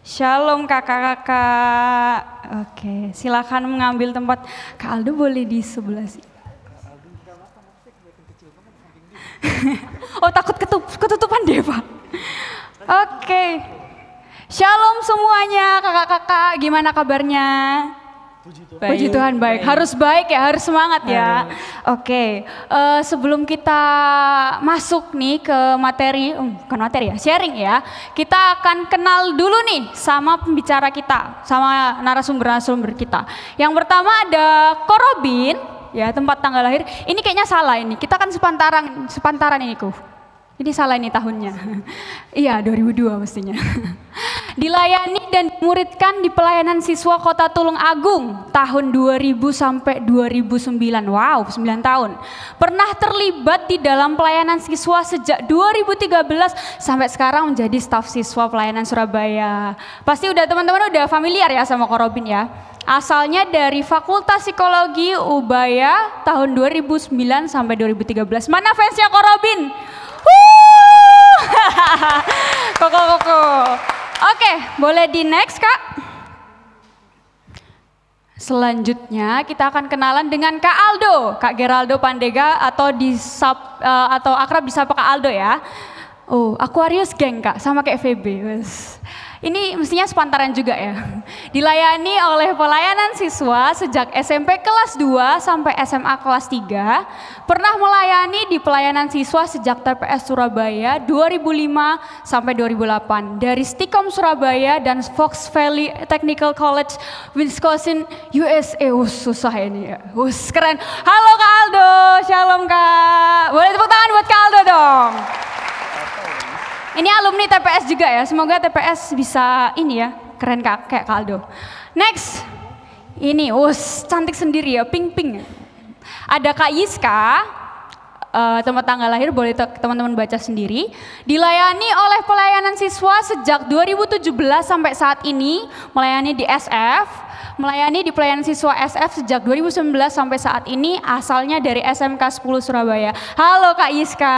Shalom kakak-kakak. Oke, silakan mengambil tempat. Kak Aldo boleh di sebelah sini. Oh takut ketutupan deh Pak. Oke. Shalom semuanya kakak-kakak. Gimana kabarnya? Puji Tuhan baik. Harus baik ya, harus semangat ya. Oke, sebelum kita masuk nih ke materi, bukan materi ya, sharing ya. Kita akan kenal dulu nih sama pembicara kita, sama narasumber kita. Yang pertama ada Ko Robin, ya tempat tanggal lahir. Ini kayaknya salah ini, kita kan sepantaran ini Ko. Ini salah ini tahunnya. Iya 2002 mestinya. Dilayani dan dimuridkan di pelayanan siswa Kota Tulung Agung tahun 2000 sampai 2009. Wow, 9 tahun. Pernah terlibat di dalam pelayanan siswa sejak 2013 sampai sekarang menjadi staf siswa pelayanan Surabaya. Pasti teman-teman udah familiar ya sama Ko Robin ya. Asalnya dari Fakultas Psikologi Ubaya tahun 2009 sampai 2013. Mana fansnya Ko Robin? Koko. Oke, boleh di next Kak. Selanjutnya kita akan kenalan dengan Kak Aldo, Kak Geraldo Pandega atau atau akrab disapa Kak Aldo ya. Oh, Aquarius Gang Kak, sama kayak VB. Ini mestinya sepantaran juga ya. Dilayani oleh pelayanan siswa sejak SMP kelas 2 sampai SMA kelas 3. Pernah melayani di pelayanan siswa sejak TPS Surabaya 2005 sampai 2008. Dari Stikom Surabaya dan Fox Valley Technical College, Wisconsin, USA. Susah ini ya. Keren. Halo Kak Aldo, shalom Kak. Boleh tepuk tangan buat Kak Aldo dong. Ini alumni TPS juga ya, semoga TPS bisa ini ya, keren kayak Kak Aldo. Next, ini cantik sendiri ya, pink. Ada Kak Yiska, tempat tanggal lahir boleh teman-teman baca sendiri. Dilayani oleh pelayanan siswa sejak 2017 sampai saat ini, melayani di SF, melayani di pelayanan siswa SF sejak 2019 sampai saat ini, asalnya dari SMK 10 Surabaya. Halo Kak Yiska.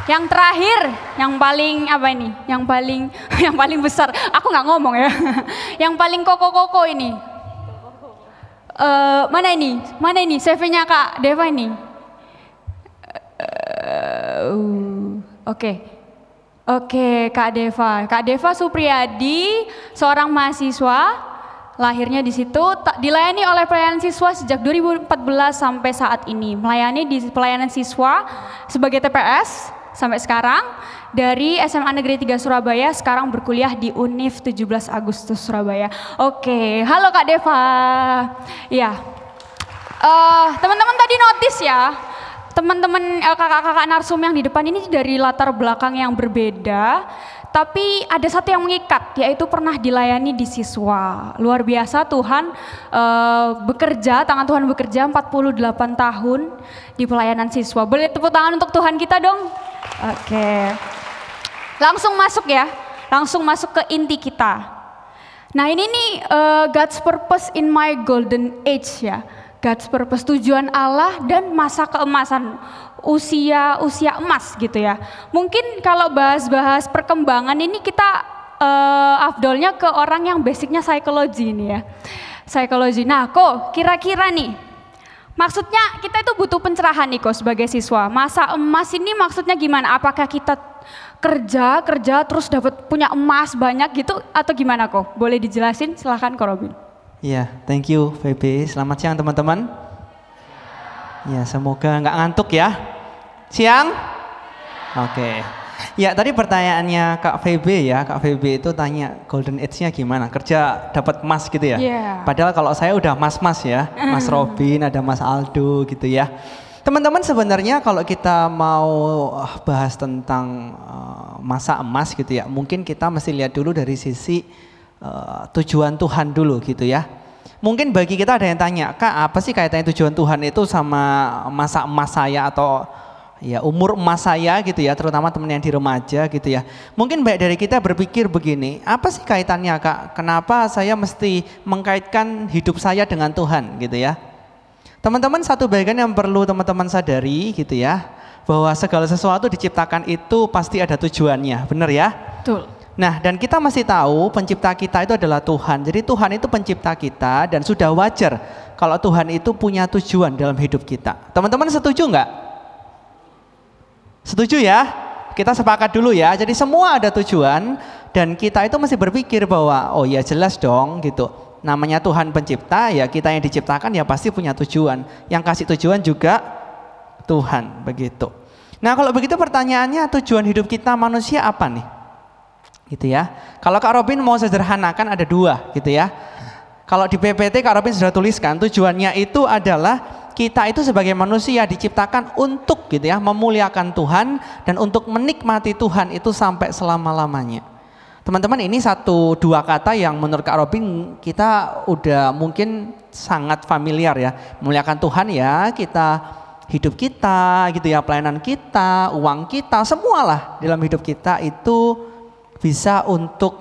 Yang terakhir, yang paling apa ini? Yang paling besar. Aku nggak ngomong ya. Yang paling koko ini. Mana ini? CV-nya Kak Deva ini. Oke, Kak Deva. Kak Deva Supriyadi, seorang mahasiswa, lahirnya di situ, dilayani oleh pelayanan siswa sejak 2014 sampai saat ini. Melayani di pelayanan siswa sebagai TPS. Sampai sekarang dari SMA Negeri 3 Surabaya, sekarang berkuliah di Univ 17 Agustus Surabaya. Oke, halo Kak Deva. Ya, teman-teman tadi notice ya, teman-teman kakak-kakak narsum yang di depan ini dari latar belakang yang berbeda, tapi ada satu yang mengikat, yaitu pernah dilayani di siswa. Luar biasa Tuhan tangan Tuhan bekerja 48 tahun di pelayanan siswa. Boleh tepuk tangan untuk Tuhan kita dong? Oke, langsung masuk ya, langsung masuk ke inti kita. Nah ini nih God's purpose in my golden age ya, God's purpose, tujuan Allah dan masa keemasan, usia emas gitu ya. Mungkin kalau bahas perkembangan ini kita afdolnya ke orang yang basicnya psikologi ini ya, psikologi. Nah kok kira-kira nih, maksudnya kita itu butuh pencerahan nih kok sebagai siswa. Masa emas ini maksudnya gimana? Apakah kita kerja terus punya emas banyak gitu atau gimana kok? Boleh dijelasin? Silahkan Ko Robin. Iya, thank you VB. Selamat siang teman-teman. Ya, semoga nggak ngantuk ya. Siang? Oke. Ya, tadi pertanyaannya Kak VB ya. Kak VB itu tanya golden age-nya gimana? Kerja dapat emas gitu ya? Yeah. Padahal kalau saya udah mas-mas ya. Mas Robin, ada Mas Aldo gitu ya. Teman-teman sebenarnya kalau kita mau bahas tentang masa emas gitu ya. Mungkin kita mesti lihat dulu dari sisi tujuan Tuhan dulu gitu ya. Mungkin bagi kita ada yang tanya, Kak apa sih kaitannya tujuan Tuhan itu sama masa emas saya atau ya umur emas saya gitu ya, terutama teman yang di remaja gitu ya. Mungkin baik dari kita berpikir begini, apa sih kaitannya Kak? Kenapa saya mesti mengkaitkan hidup saya dengan Tuhan gitu ya? Teman-teman, satu bagian yang perlu teman-teman sadari gitu ya, bahwa segala sesuatu diciptakan itu pasti ada tujuannya, benar ya? Betul. Nah, dan kita masih tahu pencipta kita itu adalah Tuhan. Jadi Tuhan itu pencipta kita dan sudah wajar kalau Tuhan itu punya tujuan dalam hidup kita. Teman-teman setuju nggak? Setuju ya? Kita sepakat dulu ya. Jadi semua ada tujuan dan kita itu mesti berpikir bahwa oh ya jelas dong gitu. Namanya Tuhan pencipta, ya kita yang diciptakan ya pasti punya tujuan. Yang kasih tujuan juga Tuhan, begitu. Nah, kalau begitu pertanyaannya, tujuan hidup kita manusia apa nih? Gitu ya. Kalau Kak Robin mau sederhanakan ada 2 gitu ya. Kalau di PPT Kak Robin sudah tuliskan tujuannya itu adalah kita itu sebagai manusia diciptakan untuk gitu ya, memuliakan Tuhan dan untuk menikmati Tuhan itu sampai selama-lamanya. Teman-teman, ini 1-2 kata yang menurut Kak Robin kita udah mungkin sangat familiar ya. Memuliakan Tuhan ya, kita hidup kita gitu ya, pelayanan kita, uang kita, semualah dalam hidup kita itu bisa untuk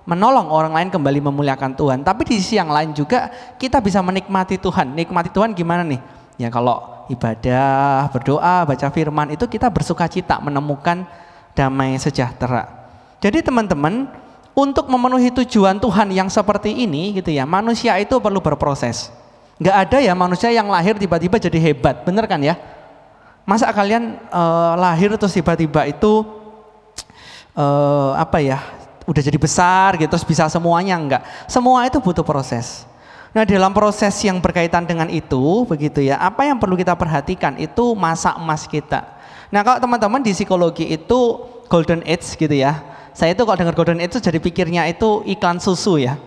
menolong orang lain kembali memuliakan Tuhan. Tapi di sisi yang lain juga kita bisa menikmati Tuhan. Nikmati Tuhan gimana nih? Ya kalau ibadah, berdoa, baca firman itu kita bersuka cita menemukan damai sejahtera. Jadi teman-teman, untuk memenuhi tujuan Tuhan yang seperti ini gitu ya, manusia itu perlu berproses. Nggak ada ya manusia yang lahir tiba-tiba jadi hebat, bener kan ya? Masa kalian lahir terus tiba-tiba itu udah jadi besar gitu terus bisa semuanya? Enggak, semua itu butuh proses. Nah, dalam proses yang berkaitan dengan itu begitu ya, apa yang perlu kita perhatikan itu masa emas kita. Nah, kalau teman-teman di psikologi itu golden age gitu ya, saya itu kalau dengar golden age itu jadi pikirnya itu iklan susu ya,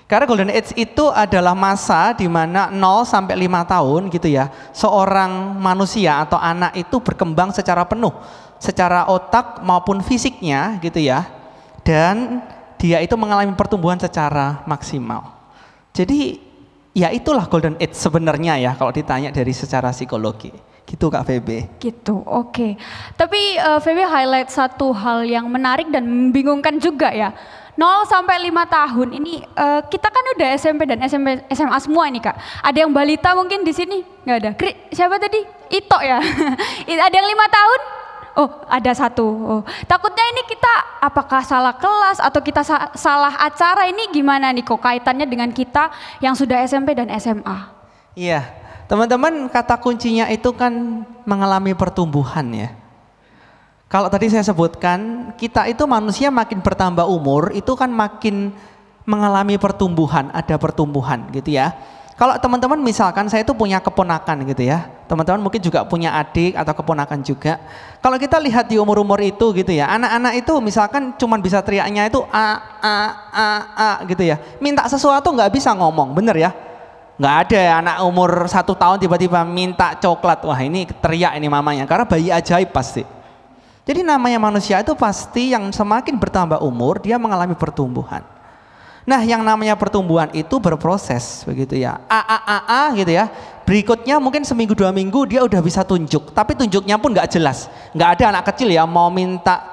karena golden age itu adalah masa di mana 0 sampai 5 tahun gitu ya, seorang manusia atau anak itu berkembang secara penuh, secara otak maupun fisiknya gitu ya, dan dia itu mengalami pertumbuhan secara maksimal. Jadi ya itulah golden age sebenarnya ya kalau ditanya dari secara psikologi. Gitu Kak Febe. Gitu, oke. Tapi Febe highlight satu hal yang menarik dan membingungkan juga ya. 0 sampai 5 tahun ini kita kan udah SMP dan SMA semua ini Kak. Ada yang balita mungkin di sini? Nggak ada. Siapa tadi? Ito ya. Ada yang 5 tahun? Oh, ada 1. Oh. Takutnya ini kita apakah salah kelas atau kita salah acara, ini gimana nih kok kaitannya dengan kita yang sudah SMP dan SMA? Iya, teman-teman, kata kuncinya itu kan mengalami pertumbuhan ya. Kalau tadi saya sebutkan, kita itu manusia makin bertambah umur itu kan makin mengalami pertumbuhan, ada pertumbuhan gitu ya. Kalau teman-teman misalkan saya itu punya keponakan gitu ya, teman-teman mungkin juga punya adik atau keponakan juga. Kalau kita lihat di umur-umur itu gitu ya, anak-anak itu misalkan cuman bisa teriaknya itu a gitu ya. Minta sesuatu nggak bisa ngomong, bener ya? Nggak ada ya anak umur 1 tahun tiba-tiba minta coklat, wah ini teriak ini mamanya, karena bayi ajaib pasti. Jadi namanya manusia itu pasti yang semakin bertambah umur dia mengalami pertumbuhan. Nah, yang namanya pertumbuhan itu berproses begitu ya. Gitu ya. Berikutnya mungkin seminggu 2 minggu dia udah bisa tunjuk, tapi tunjuknya pun nggak jelas. Nggak ada anak kecil ya mau minta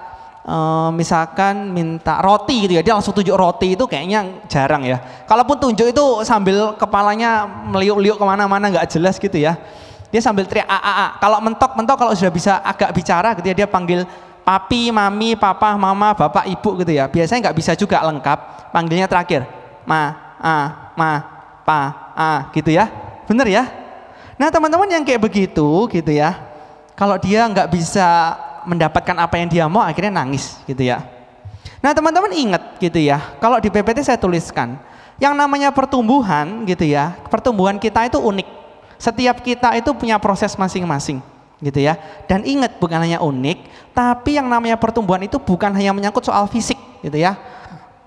misalkan minta roti gitu ya, dia langsung tunjuk roti, itu kayaknya jarang ya. Kalaupun tunjuk itu sambil kepalanya meliuk-liuk kemana-mana nggak jelas gitu ya. Dia sambil teriak Kalau mentok kalau sudah bisa agak bicara gitu ya, dia panggil papi, mami, papa, mama, bapak, ibu gitu ya. Biasanya nggak bisa juga lengkap, panggilnya terakhir ma, pa, gitu ya. Bener ya? Nah teman-teman yang kayak begitu gitu ya, kalau dia nggak bisa mendapatkan apa yang dia mau akhirnya nangis gitu ya. Nah teman-teman ingat gitu ya, kalau di PPT saya tuliskan yang namanya pertumbuhan gitu ya, pertumbuhan kita itu unik. Setiap kita itu punya proses masing-masing gitu ya. Dan ingat, bukan hanya unik, tapi yang namanya pertumbuhan itu bukan hanya menyangkut soal fisik gitu ya.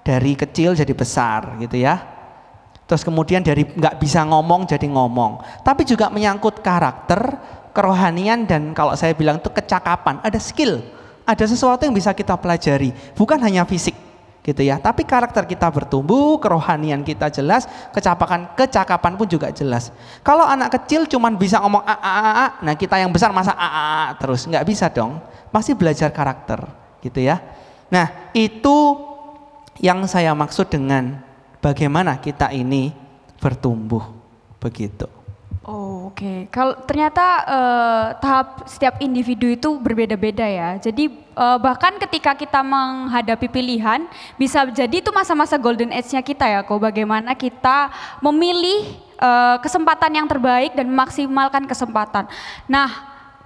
Dari kecil jadi besar gitu ya. Terus kemudian dari nggak bisa ngomong jadi ngomong. Tapi juga menyangkut karakter, kerohanian, dan kalau saya bilang itu kecakapan, ada skill. Ada sesuatu yang bisa kita pelajari, bukan hanya fisik gitu ya. Tapi karakter kita bertumbuh, kerohanian kita jelas, kecakapan pun juga jelas. Kalau anak kecil cuman bisa ngomong nah kita yang besar masa terus, nggak bisa dong. Pasti belajar karakter gitu ya. Nah itu yang saya maksud dengan bagaimana kita ini bertumbuh begitu. Oh, oke. Kalau ternyata tahap setiap individu itu berbeda-beda ya. Jadi bahkan ketika kita menghadapi pilihan, bisa jadi itu masa-masa golden age-nya kita ya, kok bagaimana kita memilih kesempatan yang terbaik dan memaksimalkan kesempatan. Nah,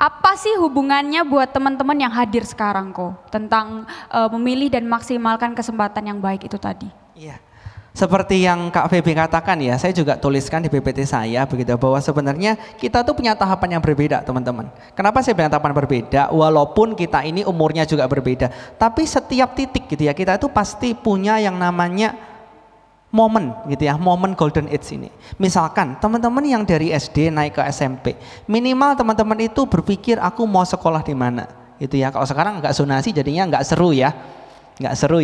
apa sih hubungannya buat teman-teman yang hadir sekarang kok tentang memilih dan maksimalkan kesempatan yang baik itu tadi? Iya. Seperti yang Kak Feby katakan ya, saya juga tuliskan di PPT saya begitu, bahwa sebenarnya kita tuh punya tahapan yang berbeda teman-teman. Kenapa saya bilang tahapan berbeda? Walaupun kita ini umurnya juga berbeda, tapi setiap titik gitu ya, kita itu pasti punya yang namanya momen gitu ya, momen golden age ini. Misalkan teman-teman yang dari SD naik ke SMP, minimal teman-teman itu berpikir aku mau sekolah di mana gitu ya. Kalau sekarang nggak zonasi jadinya nggak seru ya,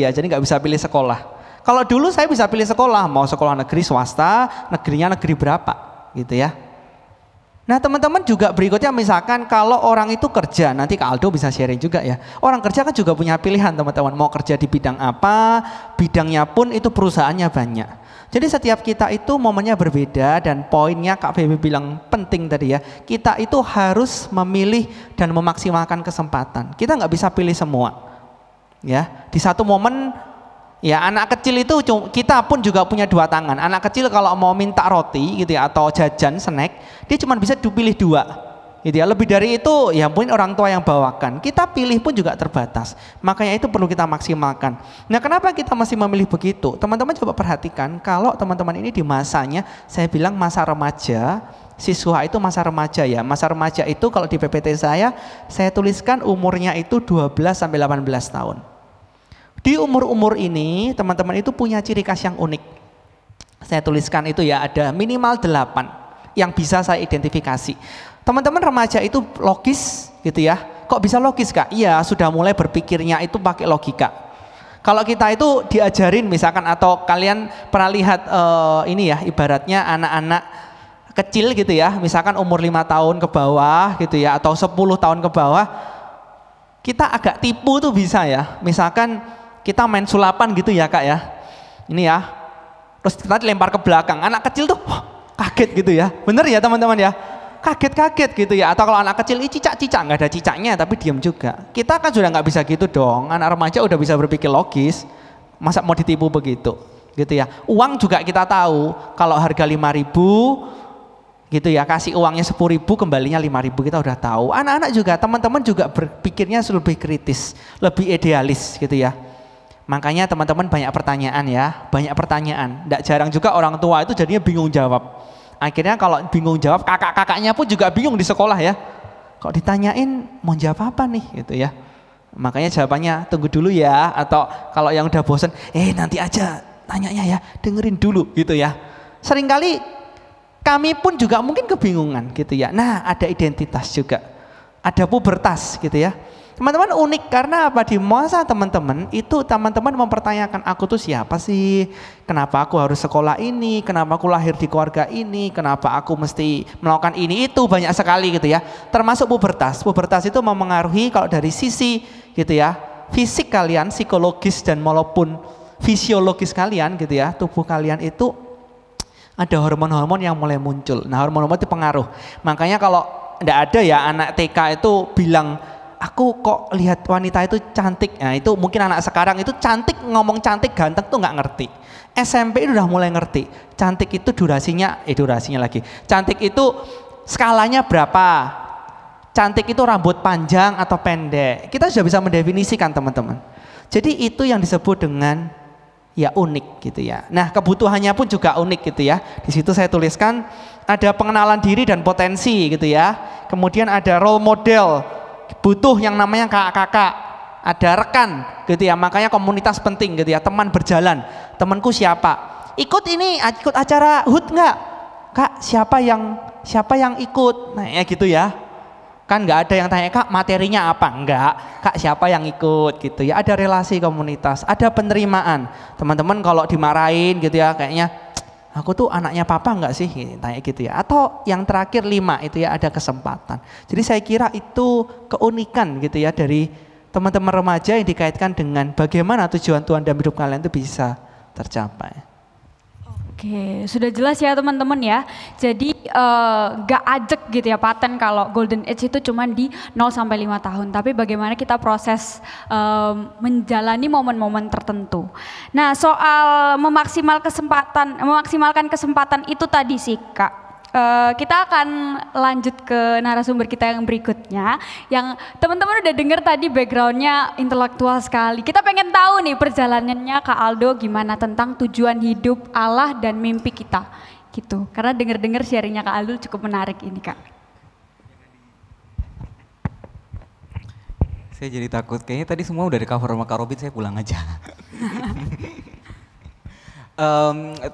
jadi nggak bisa pilih sekolah. Kalau dulu saya bisa pilih sekolah, mau sekolah negeri swasta, negerinya negeri berapa gitu ya. Nah teman-teman juga berikutnya, misalkan kalau orang itu kerja, nanti Kak Aldo bisa sharing juga ya. Orang kerja kan juga punya pilihan teman-teman, mau kerja di bidang apa, bidangnya pun itu perusahaannya banyak. Jadi setiap kita itu momennya berbeda, dan poinnya Kak Feby bilang penting tadi ya, kita itu harus memilih dan memaksimalkan kesempatan. Kita nggak bisa pilih semua ya. Di satu momen ya, anak kecil itu kita pun juga punya dua tangan. Anak kecil kalau mau minta roti gitu ya, atau jajan snack, dia cuma bisa dipilih dua gitu ya. Lebih dari itu ya mungkin orang tua yang bawakan. Kita pilih pun juga terbatas. Makanya itu perlu kita maksimalkan. Nah, kenapa kita masih memilih begitu? Teman-teman coba perhatikan, kalau teman-teman ini di masanya, saya bilang masa remaja, siswa itu masa remaja ya. Masa remaja itu kalau di PPT saya tuliskan umurnya itu 12 sampai 18 tahun. Di umur-umur ini teman-teman itu punya ciri khas yang unik. Saya tuliskan itu ya, ada minimal 8 yang bisa saya identifikasi. Teman-teman remaja itu logis gitu ya. Kok bisa logis Kak? Iya, sudah mulai berpikirnya itu pakai logika. Kalau kita itu diajarin misalkan, atau kalian pernah lihat ini ya, ibaratnya anak-anak kecil gitu ya, misalkan umur 5 tahun ke bawah gitu ya, atau 10 tahun ke bawah, kita agak tipu tuh bisa ya. Misalkan kita main sulapan gitu ya Kak ya, ini ya, terus kita dilempar ke belakang, anak kecil tuh kaget gitu ya, bener ya teman-teman ya, kaget-kaget gitu ya. Atau kalau anak kecil cicak-cicak, nggak ada cicaknya tapi diam juga. Kita kan sudah nggak bisa gitu dong, anak remaja udah bisa berpikir logis, masa mau ditipu begitu gitu ya. Uang juga kita tahu, kalau harga 5.000 gitu ya, kasih uangnya 10.000, kembalinya 5.000, kita udah tahu. Anak-anak juga, teman-teman juga berpikirnya lebih kritis, lebih idealis gitu ya. Makanya teman-teman banyak pertanyaan ya, banyak pertanyaan. Nggak jarang juga orang tua itu jadinya bingung jawab. Akhirnya kalau bingung jawab, kakak-kakaknya pun juga bingung di sekolah ya. Kok ditanyain mau jawab apa nih gitu ya. Makanya jawabannya tunggu dulu ya, atau kalau yang udah bosen, nanti aja tanyanya ya, dengerin dulu gitu ya. Seringkali kami pun juga mungkin kebingungan gitu ya. Nah, ada identitas juga, ada pubertas gitu ya. Teman-teman unik karena apa? Di masa teman-teman itu teman-teman mempertanyakan, aku tuh siapa sih? Kenapa aku harus sekolah ini? Kenapa aku lahir di keluarga ini? Kenapa aku mesti melakukan ini? Itu banyak sekali gitu ya. Termasuk pubertas. Pubertas itu mempengaruhi kalau dari sisi gitu ya, fisik kalian, psikologis dan maupun fisiologis kalian gitu ya. Tubuh kalian itu ada hormon-hormon yang mulai muncul. Nah, hormon-hormon itu pengaruh. Makanya kalau enggak ada ya anak TK itu bilang, aku kok lihat wanita itu cantik. Nah itu mungkin anak sekarang itu cantik, ngomong cantik ganteng tuh nggak ngerti. SMP itu udah mulai ngerti. Cantik itu durasinya lagi. Cantik itu skalanya berapa? Cantik itu rambut panjang atau pendek. Kita sudah bisa mendefinisikan teman-teman. Jadi itu yang disebut dengan ya unik gitu ya. Nah kebutuhannya pun juga unik gitu ya. Di situ saya tuliskan ada pengenalan diri dan potensi gitu ya. Kemudian ada role model. Butuh yang namanya kakak-kakak, ada rekan gitu ya, makanya komunitas penting gitu ya, teman berjalan, temanku siapa, ikut acara HUT nggak Kak, siapa yang ikut, nah ya gitu ya, kan nggak ada yang tanya Kak materinya apa, enggak, Kak siapa yang ikut gitu ya, ada relasi komunitas, ada penerimaan, teman-teman kalau dimarahin gitu ya, kayaknya aku tuh anaknya papa enggak sih? Tanya gitu ya. Atau yang terakhir 5 itu ya, ada kesempatan. Jadi saya kira itu keunikan gitu ya dari teman-teman remaja yang dikaitkan dengan bagaimana tujuan Tuhan dalam hidup kalian itu bisa tercapai. Oke, sudah jelas ya teman-teman ya. Jadi gak ajek gitu ya paten kalau golden age itu cuma di 0 sampai 5 tahun. Tapi bagaimana kita proses menjalani momen-momen tertentu. Nah, soal memaksimalkan kesempatan itu tadi sih Kak. Kita akan lanjut ke narasumber kita yang berikutnya, yang teman-teman udah dengar tadi backgroundnya intelektual sekali. Kita pengen tahu nih perjalanannya Kak Aldo gimana tentang tujuan hidup, Allah dan mimpi kita gitu. Karena dengar-dengar sharingnya Kak Aldo cukup menarik ini Kak. Saya jadi takut, kayaknya tadi semua udah di cover sama Kak Robin, saya pulang aja.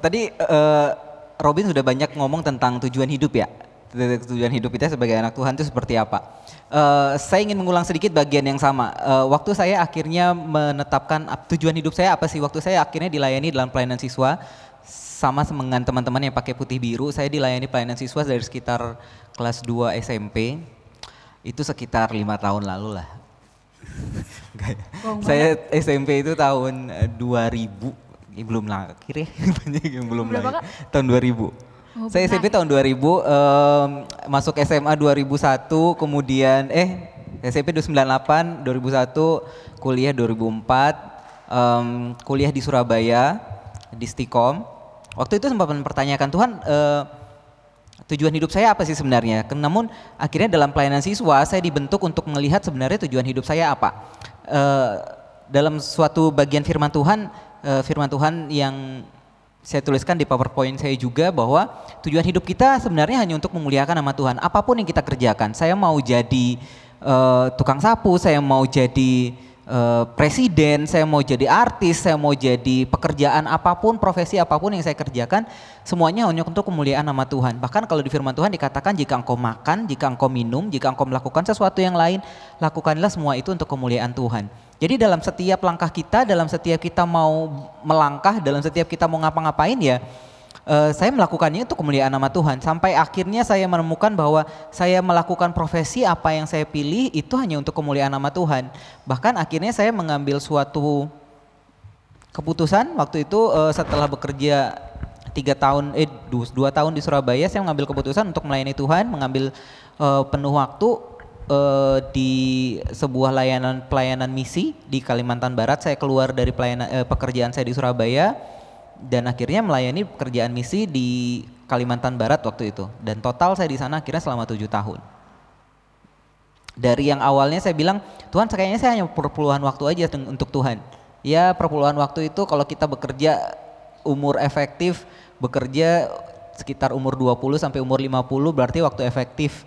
Tadi Robin sudah banyak ngomong tentang tujuan hidup ya. Tujuan hidup kita sebagai anak Tuhan itu seperti apa. Saya ingin mengulang sedikit bagian yang sama. Waktu saya akhirnya menetapkan tujuan hidup saya apa sih. Waktu saya akhirnya dilayani dalam pelayanan siswa. Sama dengan teman-teman yang pakai putih biru. Saya dilayani pelayanan siswa dari sekitar kelas 2 SMP. Itu sekitar 5 tahun lalu lah. Saya SMP itu tahun 2000. Belum lahir ya, banyak yang belum lahir. Tahun 2000. Saya SMP tahun 2000, masuk SMA 2001, kemudian SMP 98, 2001, kuliah 2004, kuliah di Surabaya, di Stikom. Waktu itu sempat mempertanyakan, Tuhan tujuan hidup saya apa sih sebenarnya? Namun akhirnya dalam pelayanan siswa saya dibentuk untuk melihat sebenarnya tujuan hidup saya apa. Dalam suatu bagian firman Tuhan yang saya tuliskan di PowerPoint saya juga, bahwa tujuan hidup kita sebenarnya hanya untuk memuliakan nama Tuhan. Apapun yang kita kerjakan, saya mau jadi tukang sapu, saya mau jadi presiden, saya mau jadi artis, saya mau jadi pekerjaan apapun, profesi apapun yang saya kerjakan, semuanya hanya untuk kemuliaan nama Tuhan. Bahkan kalau di firman Tuhan dikatakan, jika engkau makan, jika engkau minum, jika engkau melakukan sesuatu yang lain, lakukanlah semua itu untuk kemuliaan Tuhan. Jadi dalam setiap langkah kita, dalam setiap kita mau melangkah, dalam setiap kita mau ngapa-ngapain ya, saya melakukannya untuk kemuliaan nama Tuhan. Sampai akhirnya saya menemukan bahwa saya melakukan profesi apa yang saya pilih itu hanya untuk kemuliaan nama Tuhan. Bahkan akhirnya saya mengambil suatu keputusan waktu itu setelah bekerja 2 tahun di Surabaya, saya mengambil keputusan untuk melayani Tuhan, mengambil penuh waktu di sebuah pelayanan misi di Kalimantan Barat. Saya keluar dari pekerjaan saya di Surabaya dan akhirnya melayani pekerjaan misi di Kalimantan Barat waktu itu. Dan total saya di sana akhirnya selama 7 tahun. Dari yang awalnya saya bilang, Tuhan kayaknya saya hanya perpuluhan waktu aja untuk Tuhan. Ya perpuluhan waktu itu kalau kita bekerja umur efektif, bekerja sekitar umur 20 sampai umur 50 berarti waktu efektif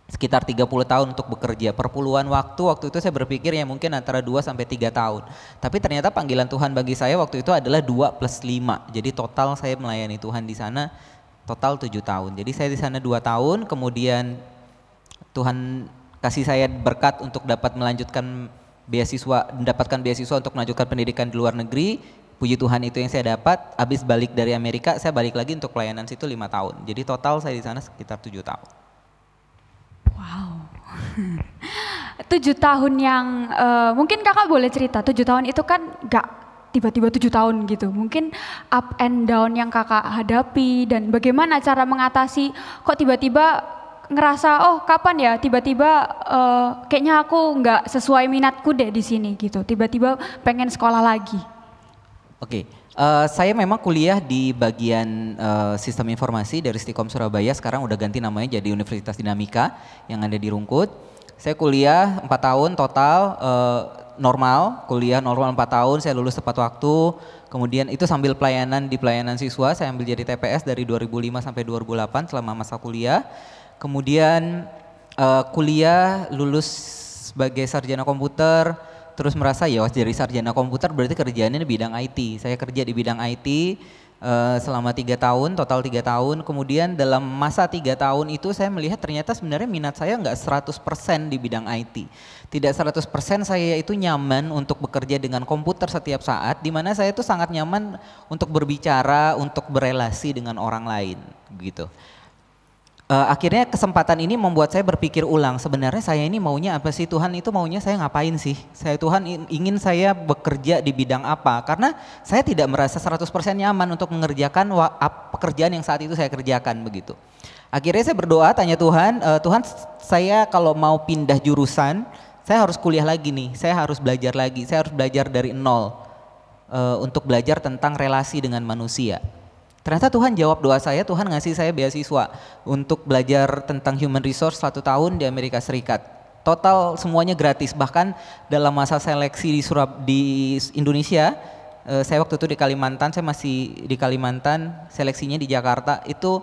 sekitar 30 tahun untuk bekerja. Perpuluhan waktu itu saya berpikir ya mungkin antara 2 sampai 3 tahun. Tapi ternyata panggilan Tuhan bagi saya waktu itu adalah 2 plus 5. Jadi total saya melayani Tuhan di sana total 7 tahun. Jadi saya di sana 2 tahun, kemudian Tuhan kasih saya berkat untuk dapat mendapatkan beasiswa untuk melanjutkan pendidikan di luar negeri. Puji Tuhan itu yang saya dapat. Habis balik dari Amerika, saya balik lagi untuk pelayanan situ 5 tahun. Jadi total saya di sana sekitar 7 tahun. Wow, 7 tahun yang mungkin kakak boleh cerita, 7 tahun itu kan gak tiba-tiba 7 tahun gitu. Mungkin up and down yang kakak hadapi dan bagaimana cara mengatasi kok tiba-tiba ngerasa oh kapan ya tiba-tiba kayaknya aku gak sesuai minatku deh di sini gitu. Tiba-tiba pengen sekolah lagi. Oke. Saya memang kuliah di bagian sistem informasi dari Stikom Surabaya, sekarang udah ganti namanya jadi Universitas Dinamika yang ada di Rungkut. Saya kuliah 4 tahun total, kuliah normal 4 tahun, saya lulus tepat waktu. Kemudian itu sambil di pelayanan siswa, saya ambil jadi TPS dari 2005 sampai 2008 selama masa kuliah. Kemudian kuliah lulus sebagai sarjana komputer. Terus merasa ya dari sarjana komputer berarti kerjaannya di bidang IT. Saya kerja di bidang IT selama 3 tahun, total 3 tahun. Kemudian dalam masa 3 tahun itu saya melihat ternyata sebenarnya minat saya nggak 100% di bidang IT. Tidak 100% saya itu nyaman untuk bekerja dengan komputer setiap saat, di mana saya itu sangat nyaman untuk berbicara, untuk berelasi dengan orang lain gitu. Akhirnya kesempatan ini membuat saya berpikir ulang, sebenarnya saya ini maunya apa sih, Tuhan itu maunya saya ngapain sih? Tuhan ingin saya bekerja di bidang apa? Karena saya tidak merasa 100% nyaman untuk mengerjakan pekerjaan yang saat itu saya kerjakan begitu. Akhirnya saya berdoa tanya Tuhan, Tuhan saya kalau mau pindah jurusan, saya harus kuliah lagi nih, saya harus belajar lagi, saya harus belajar dari nol untuk belajar tentang relasi dengan manusia. Ternyata Tuhan jawab doa saya, Tuhan ngasih saya beasiswa untuk belajar tentang human resource 1 tahun di Amerika Serikat. Total semuanya gratis, bahkan dalam masa seleksi di Indonesia, saya waktu itu di Kalimantan, saya masih di Kalimantan, seleksinya di Jakarta, itu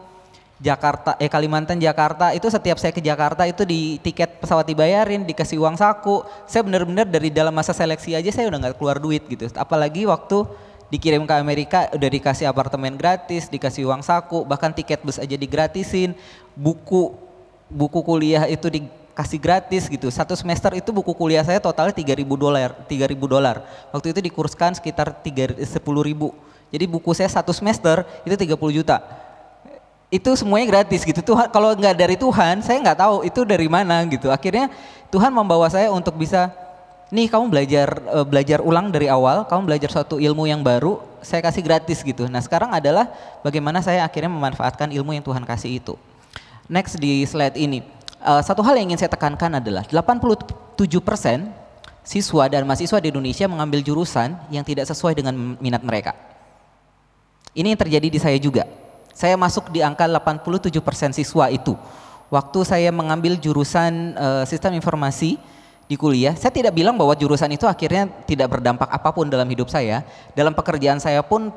Kalimantan Jakarta, itu setiap saya ke Jakarta itu di tiket pesawat dibayarin, dikasih uang saku. Saya benar-benar dari dalam masa seleksi aja saya udah nggak keluar duit gitu, apalagi waktu dikirim ke Amerika udah dikasih apartemen gratis, dikasih uang saku, bahkan tiket bus aja digratisin, buku kuliah itu dikasih gratis gitu. 1 semester itu buku kuliah saya totalnya $3.000. Waktu itu dikurskan sekitar 10.000. Jadi buku saya 1 semester itu 30 juta. Itu semuanya gratis gitu. Tuhan, kalau nggak dari Tuhan, saya nggak tahu itu dari mana gitu. Akhirnya Tuhan membawa saya untuk bisa, nih kamu belajar ulang dari awal, kamu belajar suatu ilmu yang baru, saya kasih gratis gitu. Nah sekarang adalah bagaimana saya akhirnya memanfaatkan ilmu yang Tuhan kasih itu. Next di slide ini, satu hal yang ingin saya tekankan adalah 87% siswa dan mahasiswa di Indonesia mengambil jurusan yang tidak sesuai dengan minat mereka. Ini yang terjadi di saya juga. Saya masuk di angka 87% siswa itu. Waktu saya mengambil jurusan sistem informasi, di kuliah, saya tidak bilang bahwa jurusan itu akhirnya tidak berdampak apapun dalam hidup saya. Dalam pekerjaan saya pun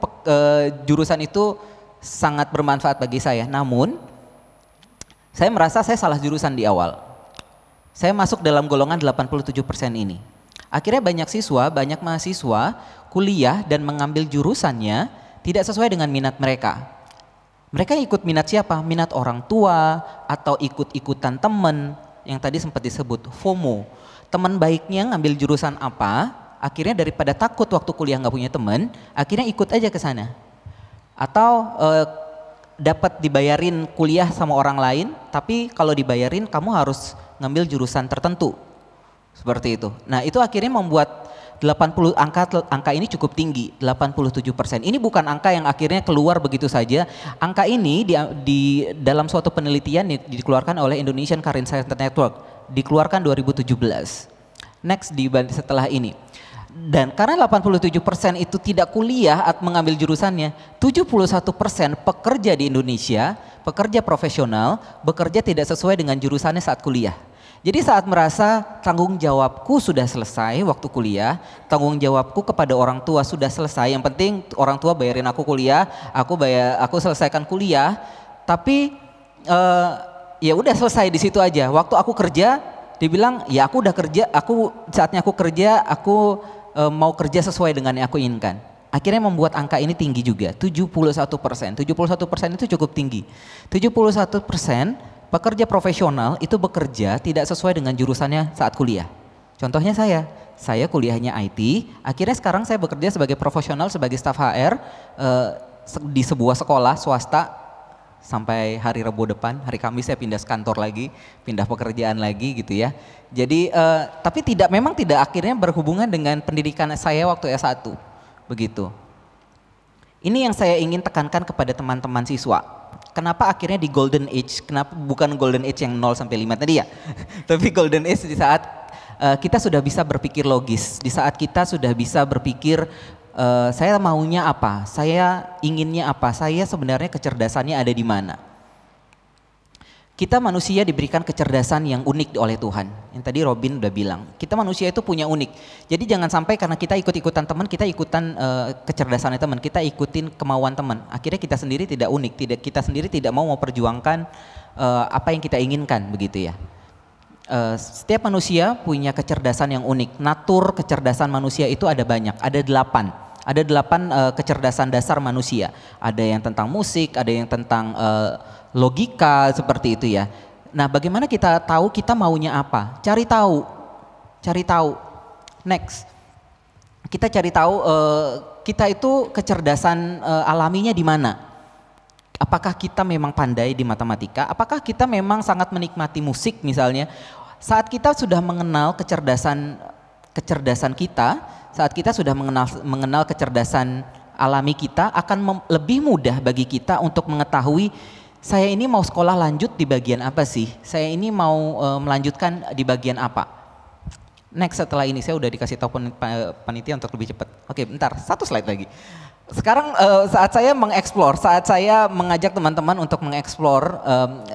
jurusan itu sangat bermanfaat bagi saya. Namun, saya merasa saya salah jurusan di awal. Saya masuk dalam golongan 87% ini. Akhirnya banyak mahasiswa kuliah dan mengambil jurusannya tidak sesuai dengan minat mereka. Mereka ikut minat siapa? Minat orang tua atau ikut-ikutan teman yang tadi sempat disebut FOMO. Teman baiknya ngambil jurusan apa, akhirnya daripada takut waktu kuliah nggak punya teman, akhirnya ikut aja ke sana. Atau dapat dibayarin kuliah sama orang lain, tapi kalau dibayarin kamu harus ngambil jurusan tertentu. Seperti itu. Nah itu akhirnya membuat angka ini cukup tinggi, 87%. Ini bukan angka yang akhirnya keluar begitu saja. Angka ini di dalam suatu penelitian dikeluarkan oleh Indonesian Career Center Network, dikeluarkan 2017. Next setelah ini. Dan karena 87% itu tidak kuliah atau mengambil jurusannya, 71% pekerja di Indonesia, pekerja profesional, bekerja tidak sesuai dengan jurusannya saat kuliah. Jadi saat merasa tanggung jawabku sudah selesai waktu kuliah, tanggung jawabku kepada orang tua sudah selesai, yang penting orang tua bayarin aku kuliah, aku selesaikan kuliah, tapi ya udah selesai di situ aja. Waktu aku kerja, dibilang ya aku udah kerja, saatnya aku kerja, aku mau kerja sesuai dengan yang aku inginkan. Akhirnya membuat angka ini tinggi juga, 71%. 71% itu cukup tinggi. 71% pekerja profesional itu bekerja tidak sesuai dengan jurusannya saat kuliah. Contohnya saya kuliahnya IT, akhirnya sekarang saya bekerja sebagai profesional, sebagai staf HR di sebuah sekolah swasta sampai hari Rabu depan, hari Kamis saya pindah kantor lagi, pindah pekerjaan lagi gitu ya. Jadi tapi memang tidak akhirnya berhubungan dengan pendidikan saya waktu S1, begitu. Ini yang saya ingin tekankan kepada teman-teman siswa. Kenapa akhirnya di golden age, kenapa bukan golden age yang 0 sampai 5 tadi ya, tapi golden age di saat kita sudah bisa berpikir logis, di saat kita sudah bisa berpikir saya maunya apa, saya inginnya apa, saya sebenarnya kecerdasannya ada di mana. Kita manusia diberikan kecerdasan yang unik oleh Tuhan. Yang tadi Robin udah bilang, kita manusia itu punya unik. Jadi jangan sampai karena kita ikut-ikutan teman, kita ikutan kecerdasannya teman, kita ikutin kemauan teman. Akhirnya kita sendiri tidak unik, kita sendiri tidak mau memperjuangkan apa yang kita inginkan, begitu ya. Setiap manusia punya kecerdasan yang unik. Natur kecerdasan manusia itu ada banyak, ada 8. Ada 8 kecerdasan dasar manusia. Ada yang tentang musik, ada yang tentang logika, seperti itu ya. Nah, bagaimana kita tahu kita maunya apa? Cari tahu. Next. Kita cari tahu kita itu kecerdasan alaminya di mana. apakah kita memang pandai di matematika, apakah kita memang sangat menikmati musik misalnya. Saat kita sudah mengenal kecerdasan kita, saat kita sudah mengenal kecerdasan alami kita, akan lebih mudah bagi kita untuk mengetahui saya ini mau sekolah lanjut di bagian apa sih? Saya ini mau melanjutkan di bagian apa? Next, setelah ini saya udah dikasih tahu panitia untuk lebih cepat. Oke, bentar, satu slide lagi. Sekarang saat saya mengeksplor, saat saya mengajak teman-teman untuk mengeksplor,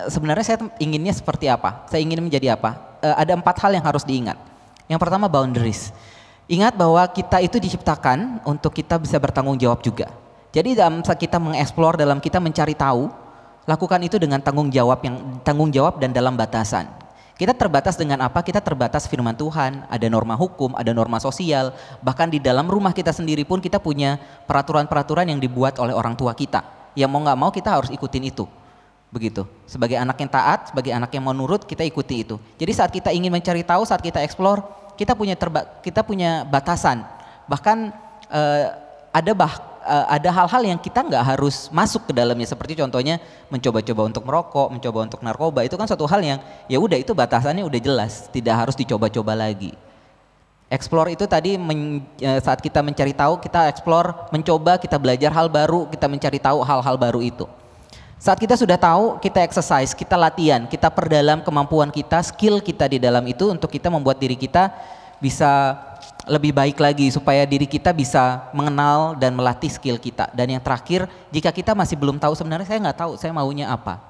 sebenarnya saya inginnya seperti apa? Saya ingin menjadi apa? Ada 4 hal yang harus diingat. Yang pertama, boundaries. Ingat bahwa kita itu diciptakan untuk kita bisa bertanggung jawab juga. Jadi dalam kita mengeksplor, dalam kita mencari tahu, lakukan itu dengan tanggung jawab dan dalam batasan. Kita terbatas dengan apa? Kita terbatas firman Tuhan, ada norma hukum, ada norma sosial, bahkan di dalam rumah kita sendiri pun kita punya peraturan-peraturan yang dibuat oleh orang tua kita. Yang mau nggak mau kita harus ikutin itu. Begitu. Sebagai anak yang taat, sebagai anak yang mau nurut, kita ikuti itu. Jadi saat kita ingin mencari tahu, saat kita explore, kita punya batasan. Bahkan ada hal-hal yang kita nggak harus masuk ke dalamnya, seperti contohnya mencoba-coba untuk merokok, mencoba untuk narkoba. Itu kan suatu hal yang ya udah, itu batasannya udah jelas, tidak harus dicoba-coba lagi. Explore itu tadi saat kita mencari tahu, kita explore, mencoba, kita belajar hal baru, kita mencari tahu hal-hal baru itu. Saat kita sudah tahu, kita exercise, kita latihan, kita perdalam kemampuan kita, skill kita di dalam itu untuk kita membuat diri kita bisa lebih baik lagi, supaya diri kita bisa mengenal dan melatih skill kita. Dan yang terakhir, jika kita masih belum tahu, sebenarnya saya nggak tahu saya maunya apa.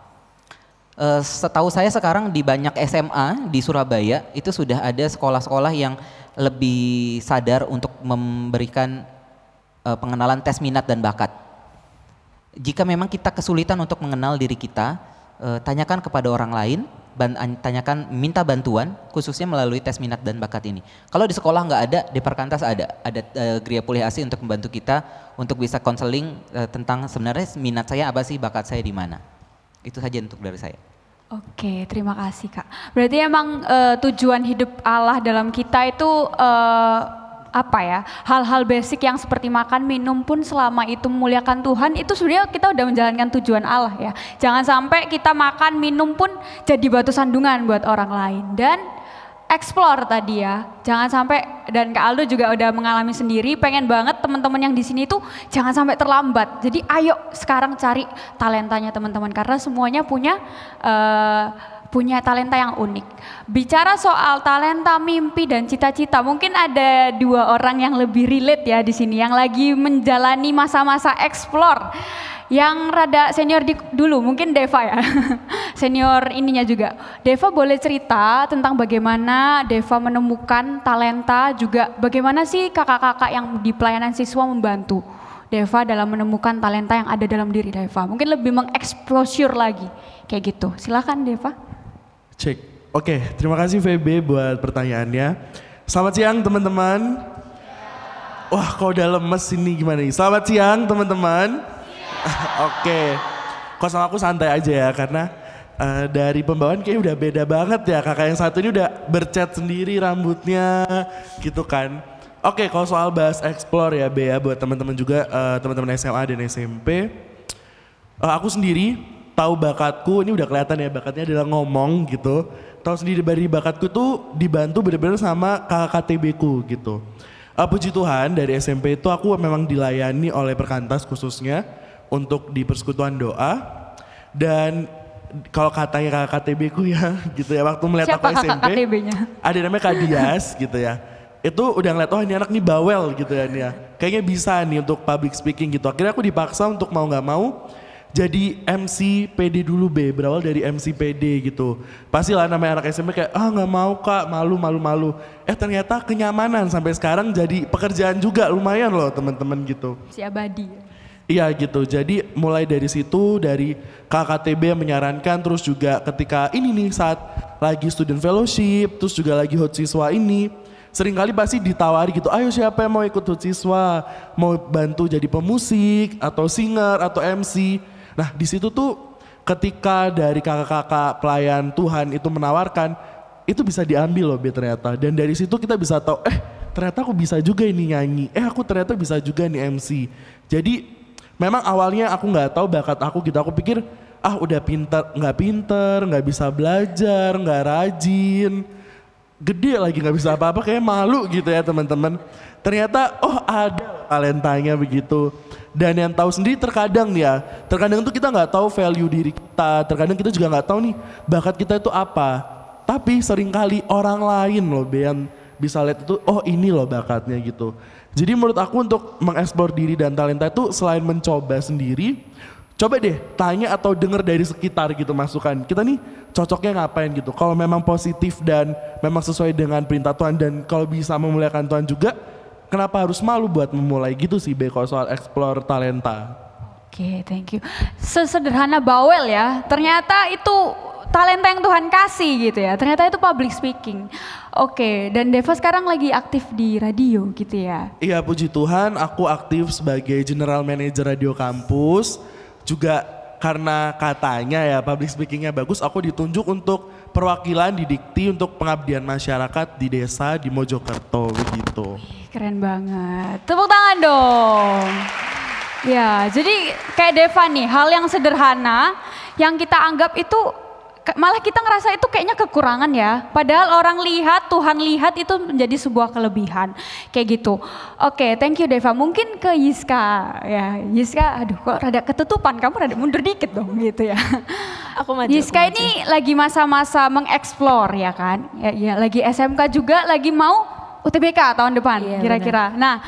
Setahu saya sekarang di banyak SMA di Surabaya itu sudah ada sekolah-sekolah yang lebih sadar untuk memberikan pengenalan tes minat dan bakat. Jika memang kita kesulitan untuk mengenal diri kita, tanyakan kepada orang lain, minta bantuan khususnya melalui tes minat dan bakat ini. Kalau di sekolah nggak ada, di Perkantas ada Gria Pulih Asih untuk membantu kita untuk bisa konseling tentang sebenarnya minat saya apa sih, bakat saya di mana. Itu saja untuk dari saya. Oke, terima kasih Kak. Berarti emang tujuan hidup Allah dalam kita itu apa ya, hal-hal basic yang seperti makan, minum pun selama itu memuliakan Tuhan, itu sebenarnya kita udah menjalankan tujuan Allah ya. Jangan sampai kita makan, minum pun jadi batu sandungan buat orang lain. Dan explore tadi ya, jangan sampai, dan Kak Aldo juga udah mengalami sendiri, pengen banget teman-teman yang di sini tuh jangan sampai terlambat. Jadi ayo sekarang cari talentanya teman-teman, karena semuanya punya talenta yang unik. Bicara soal talenta, mimpi dan cita-cita, mungkin ada 2 orang yang lebih relate ya di sini, yang lagi menjalani masa-masa explore. Yang rada senior dulu, mungkin Deva ya, senior ininya juga. Deva boleh cerita tentang bagaimana Deva menemukan talenta, juga bagaimana sih kakak-kakak yang di pelayanan siswa membantu Deva dalam menemukan talenta yang ada dalam diri Deva. Mungkin lebih mengeksplosur lagi, kayak gitu. Silakan Deva. Cek. Oke, terima kasih VB buat pertanyaannya. Selamat siang teman-teman. Wah, kok udah lemes ini gimana nih? Selamat siang teman-teman. Oke, kok sama aku santai aja ya, karena dari pembawaan kayak udah beda banget ya. Kakak yang satu ini udah bercat sendiri rambutnya gitu kan. Oke, kalau soal bahas explore ya Bea, buat teman-teman juga, teman-teman SMA dan SMP. Aku sendiri tahu bakatku, ini udah kelihatan ya, bakatnya adalah ngomong gitu. Tahu sendiri dari bakatku tuh dibantu bener-bener sama kakak KTB-ku gitu. Puji Tuhan dari SMP itu aku memang dilayani oleh Perkantas khususnya untuk di persekutuan doa. Dan kalau katanya kakak KTB-ku ya gitu ya, waktu melihat aku SMP, ada namanya Kak Dias gitu ya. Itu udah ngeliat, oh ini anak nih bawel gitu ya, nih ya. Kayaknya bisa nih untuk public speaking gitu. Akhirnya aku dipaksa untuk mau gak mau jadi MC PD dulu berawal dari MC PD gitu. Pastilah namanya anak SMP kayak, gak mau Kak, malu. Ternyata kenyamanan sampai sekarang jadi pekerjaan juga lumayan loh teman-teman gitu. Si abadi. Iya gitu, jadi mulai dari situ, dari KKTB yang menyarankan, terus juga ketika ini nih saat lagi student fellowship, terus juga lagi hot siswa ini, seringkali pasti ditawari gitu, ayo siapa yang mau ikut hot siswa, mau bantu jadi pemusik, atau singer, atau MC. Nah di situ tuh ketika dari kakak-kakak pelayan Tuhan itu menawarkan, itu bisa diambil loh ternyata. Dan dari situ kita bisa tahu, ternyata aku bisa juga ini nyanyi, aku ternyata bisa juga nih MC. Jadi Memang awalnya aku nggak tahu bakat aku gitu, aku pikir udah pinter, nggak bisa belajar, nggak rajin, gede lagi nggak bisa apa-apa, kayak malu gitu ya teman-teman. Ternyata ada talentanya begitu. Dan yang tahu sendiri terkadang tuh kita nggak tahu value diri kita, terkadang kita juga nggak tahu nih bakat kita itu apa. Tapi seringkali orang lain loh yang bisa lihat itu, ini loh bakatnya gitu. Jadi menurut aku untuk mengeksplor diri dan talenta itu selain mencoba sendiri, coba deh tanya atau denger dari sekitar gitu masukan. Kita nih cocoknya ngapain gitu. Kalau memang positif dan memang sesuai dengan perintah Tuhan dan kalau bisa memuliakan Tuhan juga, kenapa harus malu buat memulai gitu sih Beko soal explore talenta. Oke, thank you. Sesederhana bawel ya, ternyata itu talenta yang Tuhan kasih gitu ya. Ternyata itu public speaking. Oke, dan Deva sekarang lagi aktif di radio gitu ya. Iya, puji Tuhan aku aktif sebagai general manager radio kampus. Juga karena katanya ya public speakingnya bagus, aku ditunjuk untuk perwakilan di Dikti untuk pengabdian masyarakat di desa di Mojokerto begitu. Keren banget. Tepuk tangan dong. Ya, jadi kayak Deva nih, hal yang sederhana yang kita anggap itu malah kita ngerasa itu kayaknya kekurangan ya. Padahal orang lihat, Tuhan lihat itu menjadi sebuah kelebihan. Kayak gitu. Oke, thank you Deva. Mungkin ke Yiska. Ya, Yiska, aduh kok rada ketutupan, kamu rada mundur dikit dong gitu ya. Aku maju. Yiska ini lagi masa-masa mengeksplor ya kan. Ya, lagi SMK juga, lagi mau UTBK tahun depan kira-kira. Nah,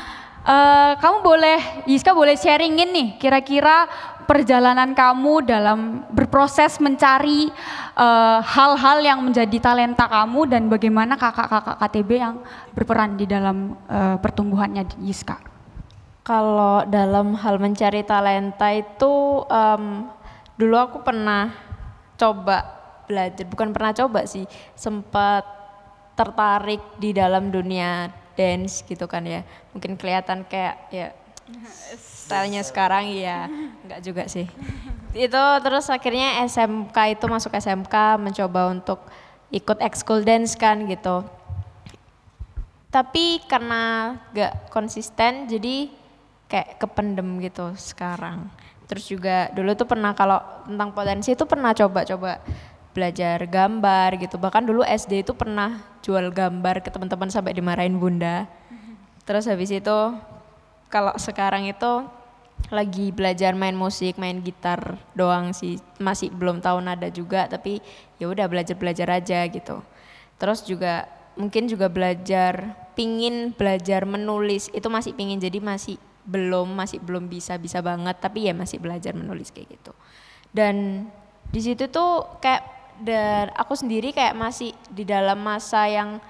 Yiska boleh sharingin nih kira-kira perjalanan kamu dalam berproses mencari hal-hal yang menjadi talenta kamu dan bagaimana kakak-kakak KTB yang berperan di dalam pertumbuhannya Yiska. Kalau dalam hal mencari talenta itu dulu aku pernah coba belajar, bukan pernah coba sih, sempat tertarik di dalam dunia dance gitu kan ya. Mungkin kelihatan kayak ya stylenya sekarang ya, enggak juga sih. Itu terus akhirnya SMK itu masuk SMK mencoba untuk ikut ekskul dance kan gitu. Tapi karena gak konsisten jadi kayak kependem gitu sekarang. Terus juga dulu tuh pernah kalau tentang potensi itu pernah coba-coba belajar gambar gitu. Bahkan dulu SD itu pernah jual gambar ke teman-teman sampai dimarahin bunda. Terus habis itu kalau sekarang itu lagi belajar main musik, main gitar doang sih. Masih belum tahu nada juga tapi ya udah belajar-belajar aja gitu. Terus juga mungkin juga pingin belajar menulis. Itu masih pingin, jadi masih belum bisa banget tapi ya masih belajar menulis kayak gitu. Dan di situ tuh kayak dan aku sendiri kayak masih di dalam masa yang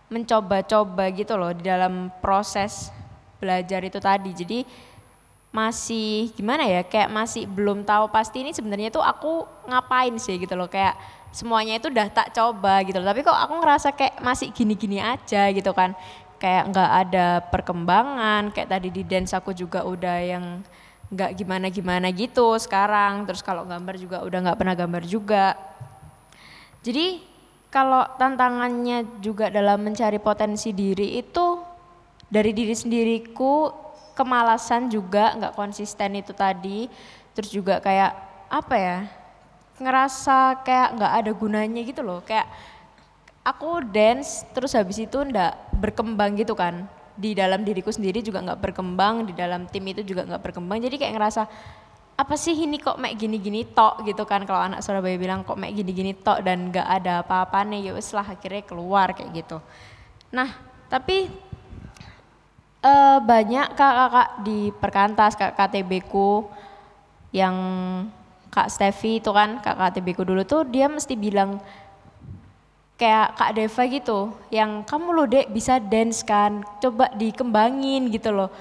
mencoba-coba gitu loh di dalam proses belajar itu tadi. Jadi masih gimana ya, kayak masih belum tahu pasti ini sebenarnya tuh aku ngapain sih gitu loh, kayak semuanya itu udah tak coba gitu loh. Tapi kok aku ngerasa kayak masih gini-gini aja gitu kan. Kayak nggak ada perkembangan, kayak tadi di dance aku juga udah yang nggak gimana-gimana gitu sekarang. Terus kalau gambar juga udah nggak pernah gambar juga. Jadi kalau tantangannya juga dalam mencari potensi diri itu dari diri sendiriku, kemalasan juga, nggak konsisten itu tadi. Terus juga kayak apa ya, ngerasa kayak nggak ada gunanya gitu loh. Kayak aku dance terus habis itu nggak berkembang gitu kan. Di dalam diriku sendiri juga nggak berkembang, di dalam tim itu juga nggak berkembang. Jadi kayak ngerasa apa sih ini kok mek gini-gini tok gitu kan, kalau anak Surabaya bilang kok mek gini-gini tok dan nggak ada apa-apanya, ya wes lah akhirnya keluar kayak gitu. Nah tapi banyak kakak-kakak di perkantas, kakak KTB ku yang Kak Stevi itu kan, kakak KTB ku dulu tuh dia mesti bilang kayak Kak Deva gitu, yang kamu loh dek bisa dance kan, coba dikembangin gitu loh.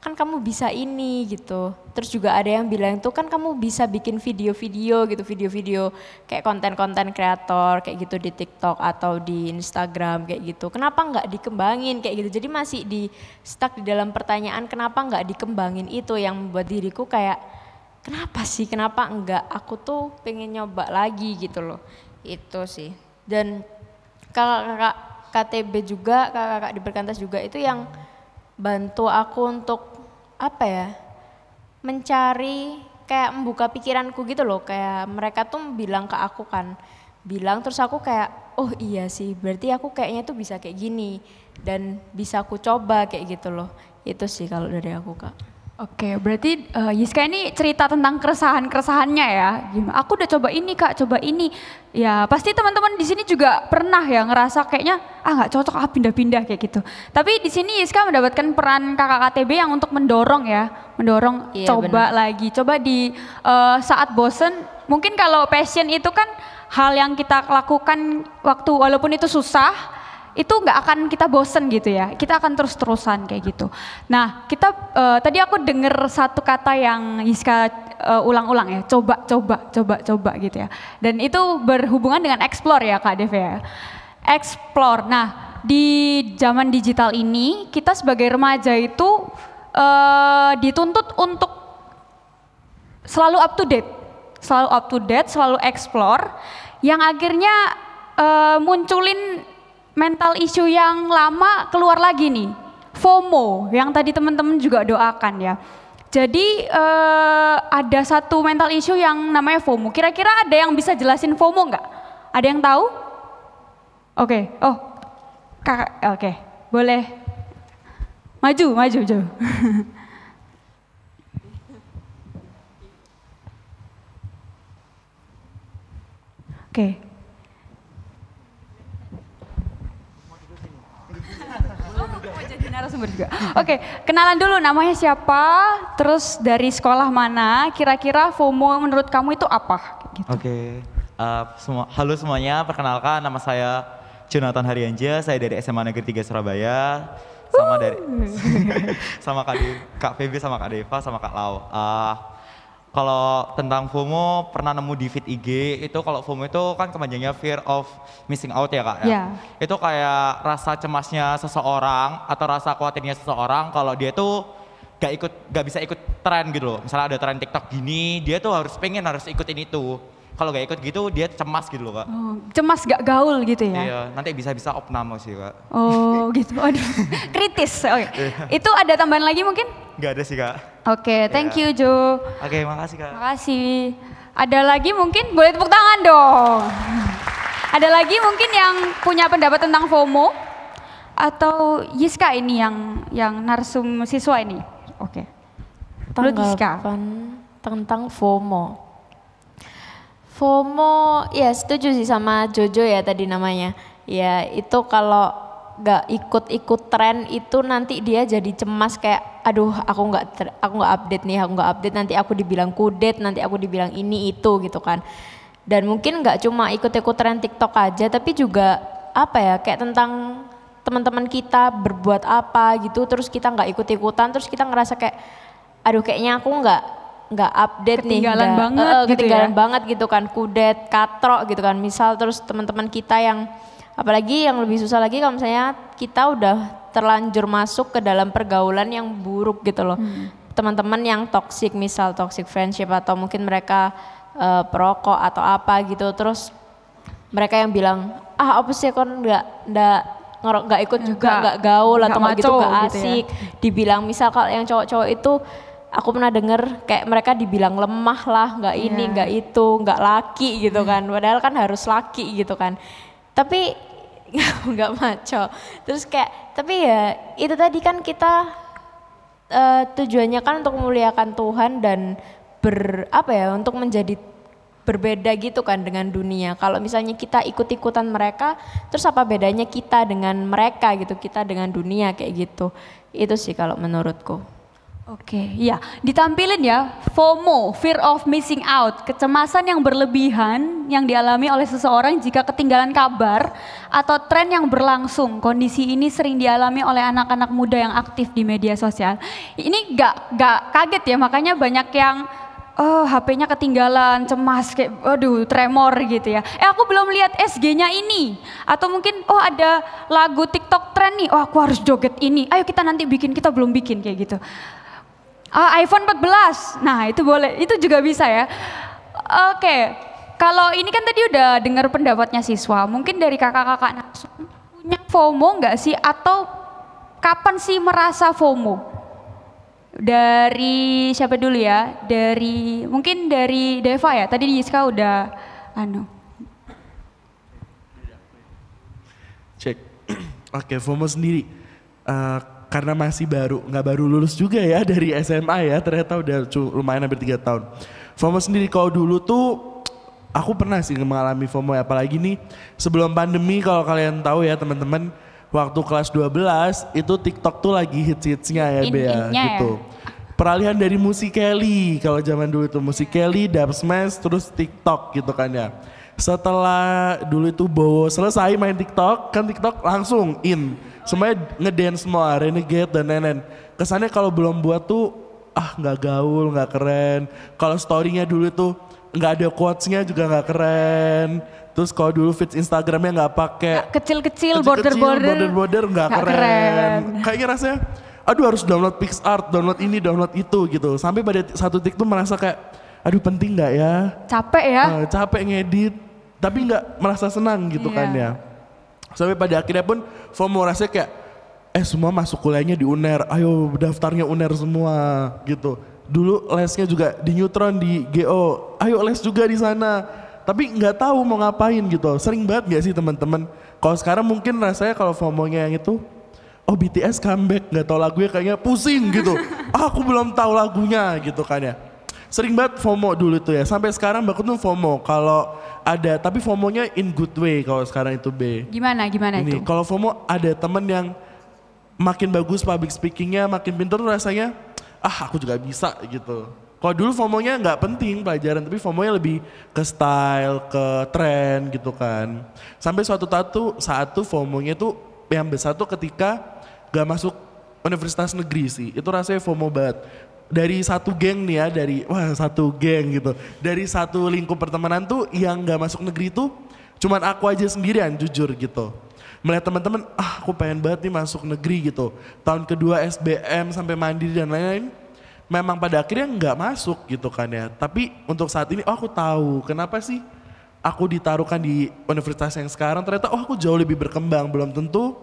Kan kamu bisa ini gitu. Terus juga ada yang bilang tuh kan kamu bisa bikin video-video gitu, video-video kayak konten-konten kreator kayak gitu di TikTok atau di Instagram kayak gitu. Kenapa nggak dikembangin kayak gitu? Jadi masih di stuck di dalam pertanyaan kenapa nggak dikembangin, itu yang membuat diriku kayak kenapa sih, kenapa enggak, aku tuh pengen nyoba lagi gitu loh. Itu sih. Dan kakak-kakak KTB juga, kakak-kakak di perkantas juga itu yang bantu aku untuk apa ya, mencari kayak membuka pikiranku gitu loh, kayak mereka tuh bilang ke aku kan, bilang terus aku kayak oh iya sih, berarti aku kayaknya tuh bisa kayak gini dan bisa aku coba kayak gitu loh. Itu sih kalau dari aku Kak. Oke, berarti Yiska ini cerita tentang keresahan-keresahannya ya. Gimana? Aku udah coba ini Kak, coba ini. Ya pasti teman-teman di sini juga pernah ya ngerasa kayaknya nggak cocok, pindah-pindah kayak gitu. Tapi di sini Yiska mendapatkan peran kakak KTB yang untuk mendorong ya, mendorong Iya, coba benar. lagi, coba di saat bosen. Mungkin kalau passion itu kan hal yang kita lakukan waktu walaupun itu susah, itu nggak akan kita bosen gitu ya, kita akan terus-terusan kayak gitu. Nah kita tadi aku dengar satu kata yang Yiska ulang-ulang ya, coba gitu ya. Dan itu berhubungan dengan explore ya Kak Dev ya, explore. Nah di zaman digital ini kita sebagai remaja itu dituntut untuk selalu up to date, selalu explore, yang akhirnya munculin mental issue yang lama keluar lagi nih, FOMO yang tadi teman-teman juga doakan ya. Jadi ada satu mental issue yang namanya FOMO. Kira-kira ada yang bisa jelasin FOMO nggak? Ada yang tahu? Oke, oh kakak, oke, boleh maju. Oke. Jadi narasumber juga. Oke, kenalan dulu namanya siapa, terus dari sekolah mana, kira-kira FOMO menurut kamu itu apa? Gitu. Oke, halo semuanya, perkenalkan nama saya Jonathan Haryanja, saya dari SMA Negeri 3 Surabaya, sama Kak Feby, sama Kak Deva, sama Kak Lau. Kalau tentang FOMO, pernah nemu di feed IG, itu kalau FOMO itu kan kepanjangnya fear of missing out ya Kak ya. Yeah. Itu kayak rasa cemasnya seseorang atau rasa khawatirnya seseorang kalau dia tuh gak bisa ikut tren gitu loh. Misalnya ada tren TikTok gini, dia tuh harus ikutin itu. Kalau gak ikut gitu dia cemas gitu loh Kak. Oh, cemas gak gaul gitu ya? Iya, nanti bisa opname sih Kak. Oh gitu, aduh kritis. Oke. Itu ada tambahan lagi mungkin? Gak ada sih Kak. Oke, thank you Jo. Oke, makasih Kak. Makasih. Ada lagi mungkin? Boleh tepuk tangan dong. Ada lagi mungkin yang punya pendapat tentang FOMO? Atau Yiska ini yang narsum siswa ini? Oke. Menurut Yiska. Tanggapan tentang FOMO. FOMO, ya setuju sih sama Jojo ya tadi namanya. Ya itu kalau nggak ikut-ikut tren itu nanti dia jadi cemas kayak, aduh aku nggak update nih, nanti aku dibilang kudet, nanti aku dibilang ini itu gitu kan. Dan mungkin nggak cuma ikut-ikut tren TikTok aja, tapi juga apa ya kayak tentang teman-teman kita berbuat apa gitu, terus kita nggak ikut-ikutan, terus kita ngerasa kayak, aduh kayaknya aku nggak update ketinggalan nih, banget gitu ketinggalan ya. banget gitu kan, kudet, katrok gitu kan, misal terus teman-teman kita yang apalagi yang lebih susah lagi kalau misalnya kita udah terlanjur masuk ke dalam pergaulan yang buruk gitu loh, teman-teman yang toxic, misal toxic friendship atau mungkin mereka perokok atau apa gitu, terus mereka yang bilang apa sih kon nggak ikut juga, nggak gaul atau nggak gitu, nggak asik, dibilang misal kalau yang cowok-cowok itu aku pernah denger kayak mereka dibilang lemah lah, nggak ini, nggak itu, nggak laki gitu kan. Padahal kan harus laki gitu kan. Tapi nggak maco. Terus kayak, tapi ya itu tadi kan kita tujuannya kan untuk memuliakan Tuhan dan untuk menjadi berbeda gitu kan dengan dunia. Kalau misalnya kita ikut-ikutan mereka, terus apa bedanya kita dengan mereka gitu, kita dengan dunia kayak gitu. Itu sih kalau menurutku. Oke, ya ditampilin ya FOMO, fear of missing out, kecemasan yang berlebihan yang dialami oleh seseorang jika ketinggalan kabar atau tren yang berlangsung. Kondisi ini sering dialami oleh anak-anak muda yang aktif di media sosial. Ini gak kaget ya, makanya banyak yang HP-nya ketinggalan, cemas kayak aduh tremor gitu ya. Aku belum lihat SG-nya ini. Atau mungkin ada lagu TikTok tren nih, aku harus joget ini. Ayo kita nanti bikin, kita belum bikin kayak gitu. iPhone 14, nah itu boleh, itu juga bisa ya. Oke, kalau ini kan tadi udah dengar pendapatnya siswa, mungkin dari kakak-kakak punya FOMO nggak sih? Atau kapan sih merasa FOMO? Dari siapa dulu ya? Mungkin dari Deva ya. Tadi Yiska udah Cek. Oke, FOMO sendiri. Karena masih nggak baru lulus juga ya dari SMA ya, ternyata udah lumayan hampir 3 tahun. FOMO sendiri kalau dulu tuh, aku pernah sih mengalami FOMO, apalagi nih sebelum pandemi kalau kalian tahu ya teman-teman, waktu kelas 12 itu TikTok tuh lagi hits-hitsnya ya Bea gitu. Peralihan dari Musical.ly, kalau zaman dulu itu Musical.ly, Dubsmash, terus TikTok gitu kan ya. Setelah dulu itu Bowo selesai main TikTok, kan TikTok langsung in. Semuanya ngedance semua, Renegade dan lain-lain. Kesannya kalau belum buat tuh, nggak gaul, nggak keren. Kalau story-nya dulu tuh nggak ada quotes-nya juga nggak keren. Terus kalau dulu feeds Instagramnya nggak pakai kecil-kecil border nggak keren. Kayaknya rasanya, aduh harus download PixArt, download ini, download itu gitu. Sampai pada satu titik tuh merasa kayak, aduh penting nggak ya? Capek ya? Capek ngedit, tapi nggak merasa senang gitu kan ya. Sampai pada akhirnya pun FOMO rasanya kayak, semua masuk kuliahnya di UNER, ayo daftarnya UNER semua gitu. Dulu lesnya juga di Neutron, di GO, ayo les juga di sana. Tapi nggak tahu mau ngapain gitu. Sering banget gak sih teman-teman? Kalau sekarang mungkin rasanya kalau FOMO-nya yang itu, BTS comeback, nggak tahu lagunya kayaknya pusing gitu. Aku belum tahu lagunya gitu kan ya. Sering banget FOMO dulu tuh ya. Sampai sekarang Mbak tuh FOMO kalau ada, tapi FOMO-nya in good way kalau sekarang itu B. Gimana itu? Kalau FOMO ada temen yang makin bagus public speakingnya, makin pintar tuh rasanya, aku juga bisa gitu. Kalau dulu FOMO-nya nggak penting pelajaran, tapi FOMO-nya lebih ke style, ke tren gitu kan. Sampai suatu saat tuh FOMO-nya tuh yang besar tuh ketika gak masuk universitas negeri sih. Itu rasanya FOMO banget. Dari satu geng nih ya, satu geng gitu. Dari satu lingkup pertemanan tuh yang gak masuk negeri tuh cuman aku aja sendirian jujur gitu. Melihat teman-teman, aku pengen banget nih masuk negeri gitu. Tahun kedua SBM sampai mandiri dan lain-lain. Memang pada akhirnya nggak masuk gitu kan ya. Tapi untuk saat ini aku tahu kenapa sih aku ditaruhkan di universitas yang sekarang. Ternyata aku jauh lebih berkembang. Belum tentu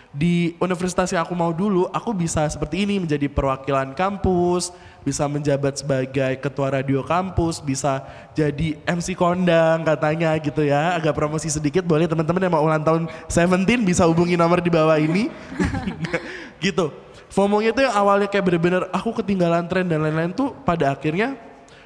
di universitas yang aku mau dulu aku bisa seperti ini, menjadi perwakilan kampus, bisa menjabat sebagai ketua radio kampus, bisa jadi MC kondang katanya gitu ya. Agak promosi sedikit, boleh teman-teman yang mau ulang tahun 17 bisa hubungi nomor di bawah ini. Gitu. FOMO-nya itu yang awalnya kayak bener-bener aku ketinggalan tren dan lain-lain tuh pada akhirnya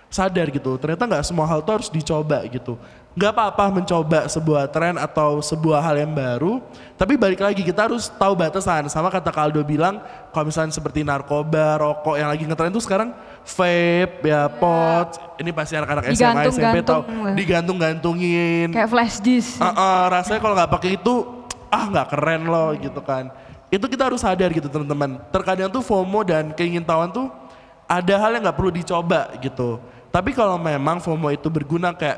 sadar gitu. Ternyata gak semua hal tuh harus dicoba gitu. Gak apa-apa mencoba sebuah tren atau sebuah hal yang baru. Tapi balik lagi kita harus tahu batasan. Sama kata Kaldo bilang kalau misalnya seperti narkoba, rokok yang lagi ngetren tuh sekarang vape, ya pot. Ini pasti anak-anak SMA, SMP tahu. Digantung-gantungin. Kayak flash disk. Rasanya kalau gak pakai itu, gak keren loh gitu kan. Itu kita harus sadar gitu teman-teman. Terkadang tuh FOMO dan keingintahuan tuh ada hal yang gak perlu dicoba gitu. Tapi kalau memang FOMO itu berguna kayak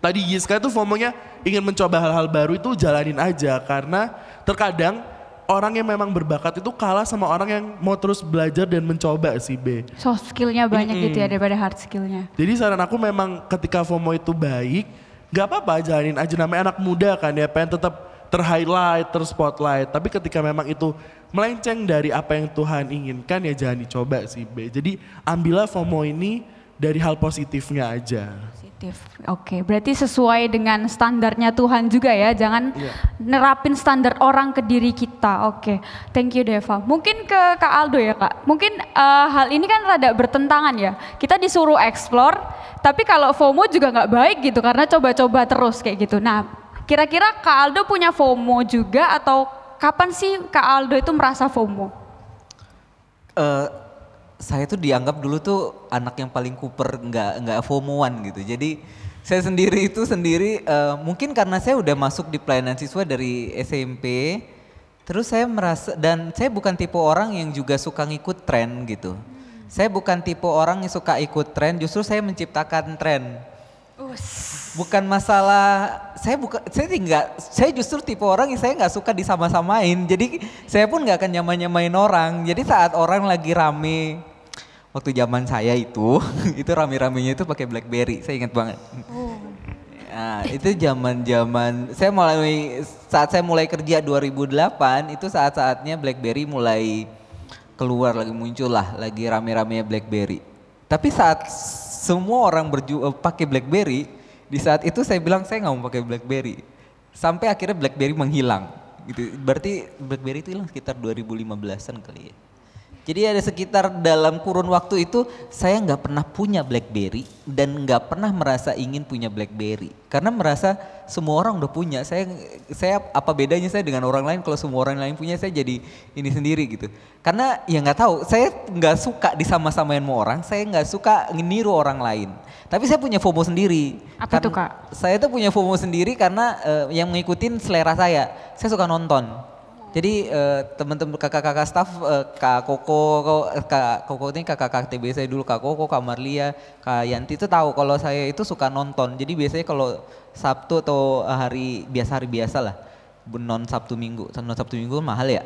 tadi Yiska tuh FOMO-nya ingin mencoba hal-hal baru itu jalanin aja. Karena terkadang orang yang memang berbakat itu kalah sama orang yang mau terus belajar dan mencoba sih B. Soft skill-nya banyak gitu ya daripada hard skill-nya. Jadi saran aku memang ketika FOMO itu baik, gak apa-apa jalanin aja, namanya anak muda kan ya, pengen tetap ter-highlight, ter-spotlight. Tapi ketika memang itu melenceng dari apa yang Tuhan inginkan ya jangan dicoba sih B. Jadi ambillah FOMO ini dari hal positifnya aja. Positif, oke. Berarti sesuai dengan standarnya Tuhan juga ya, jangan nerapin standar orang ke diri kita. Oke, thank you Deva. Mungkin ke Kak Aldo ya Kak. Mungkin hal ini kan rada bertentangan ya. Kita disuruh explore, tapi kalau FOMO juga nggak baik gitu karena coba-coba terus kayak gitu. Nah, kira-kira Kak Aldo punya FOMO juga atau kapan sih Kak Aldo itu merasa FOMO? Saya tuh dianggap dulu tuh anak yang paling kuper, nggak FOMO-an gitu. Jadi saya sendiri mungkin karena saya udah masuk di pelayanan siswa dari SMP, terus saya merasa, dan saya bukan tipe orang yang juga suka ngikut tren gitu. Saya bukan tipe orang yang suka ikut tren, justru saya menciptakan tren. Bukan masalah, saya justru tipe orang yang saya nggak suka disama-samain. Jadi saya pun nggak akan nyamain orang. Jadi saat orang lagi rame, waktu zaman saya itu rame-ramenya itu pakai BlackBerry, saya ingat banget. Nah, itu zaman saat saya mulai kerja 2008, itu saat-saatnya BlackBerry mulai keluar, lagi muncul lah, lagi rame-ramenya BlackBerry. Tapi saat semua orang pakai BlackBerry, di saat itu saya bilang saya nggak mau pakai BlackBerry. Sampai akhirnya BlackBerry menghilang. Gitu. Berarti BlackBerry itu hilang sekitar 2015-an kali ya. Jadi ada sekitar dalam kurun waktu itu saya nggak pernah punya BlackBerry dan nggak pernah merasa ingin punya BlackBerry karena merasa semua orang udah punya. Saya apa bedanya saya dengan orang lain kalau semua orang lain punya saya jadi ini sendiri gitu. Karena ya nggak tahu, saya nggak suka disama-samain sama orang, saya nggak suka niru orang lain. Tapi saya punya FOMO sendiri. Apa tuh Kak? Saya tuh punya FOMO sendiri karena yang mengikutin selera saya. Saya suka nonton. Jadi teman-teman kakak-kakak staff, Kak Koko ini kakak-kakak TB saya dulu, Kak Koko, Kak Marlia, Kak Yanti itu tahu kalau saya itu suka nonton. Jadi biasanya kalau Sabtu atau hari biasa lah, non Sabtu Minggu mahal ya,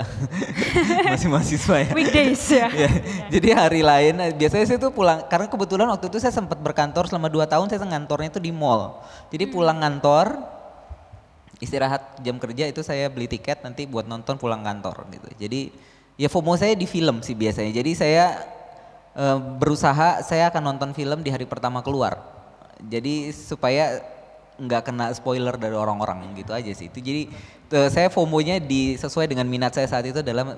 masih mahasiswa ya. Weekdays ya. Ya, jadi hari lain biasanya saya tuh pulang, karena kebetulan waktu itu saya sempat berkantor selama 2 tahun, saya ngantornya itu di mall. Jadi pulang kantor, istirahat jam kerja itu saya beli tiket nanti buat nonton pulang kantor gitu. Jadi ya FOMO saya di film sih biasanya. Jadi saya berusaha saya akan nonton film di hari pertama keluar. Jadi supaya nggak kena spoiler dari orang-orang gitu aja sih. Itu jadi saya FOMO-nya sesuai dengan minat saya saat itu adalah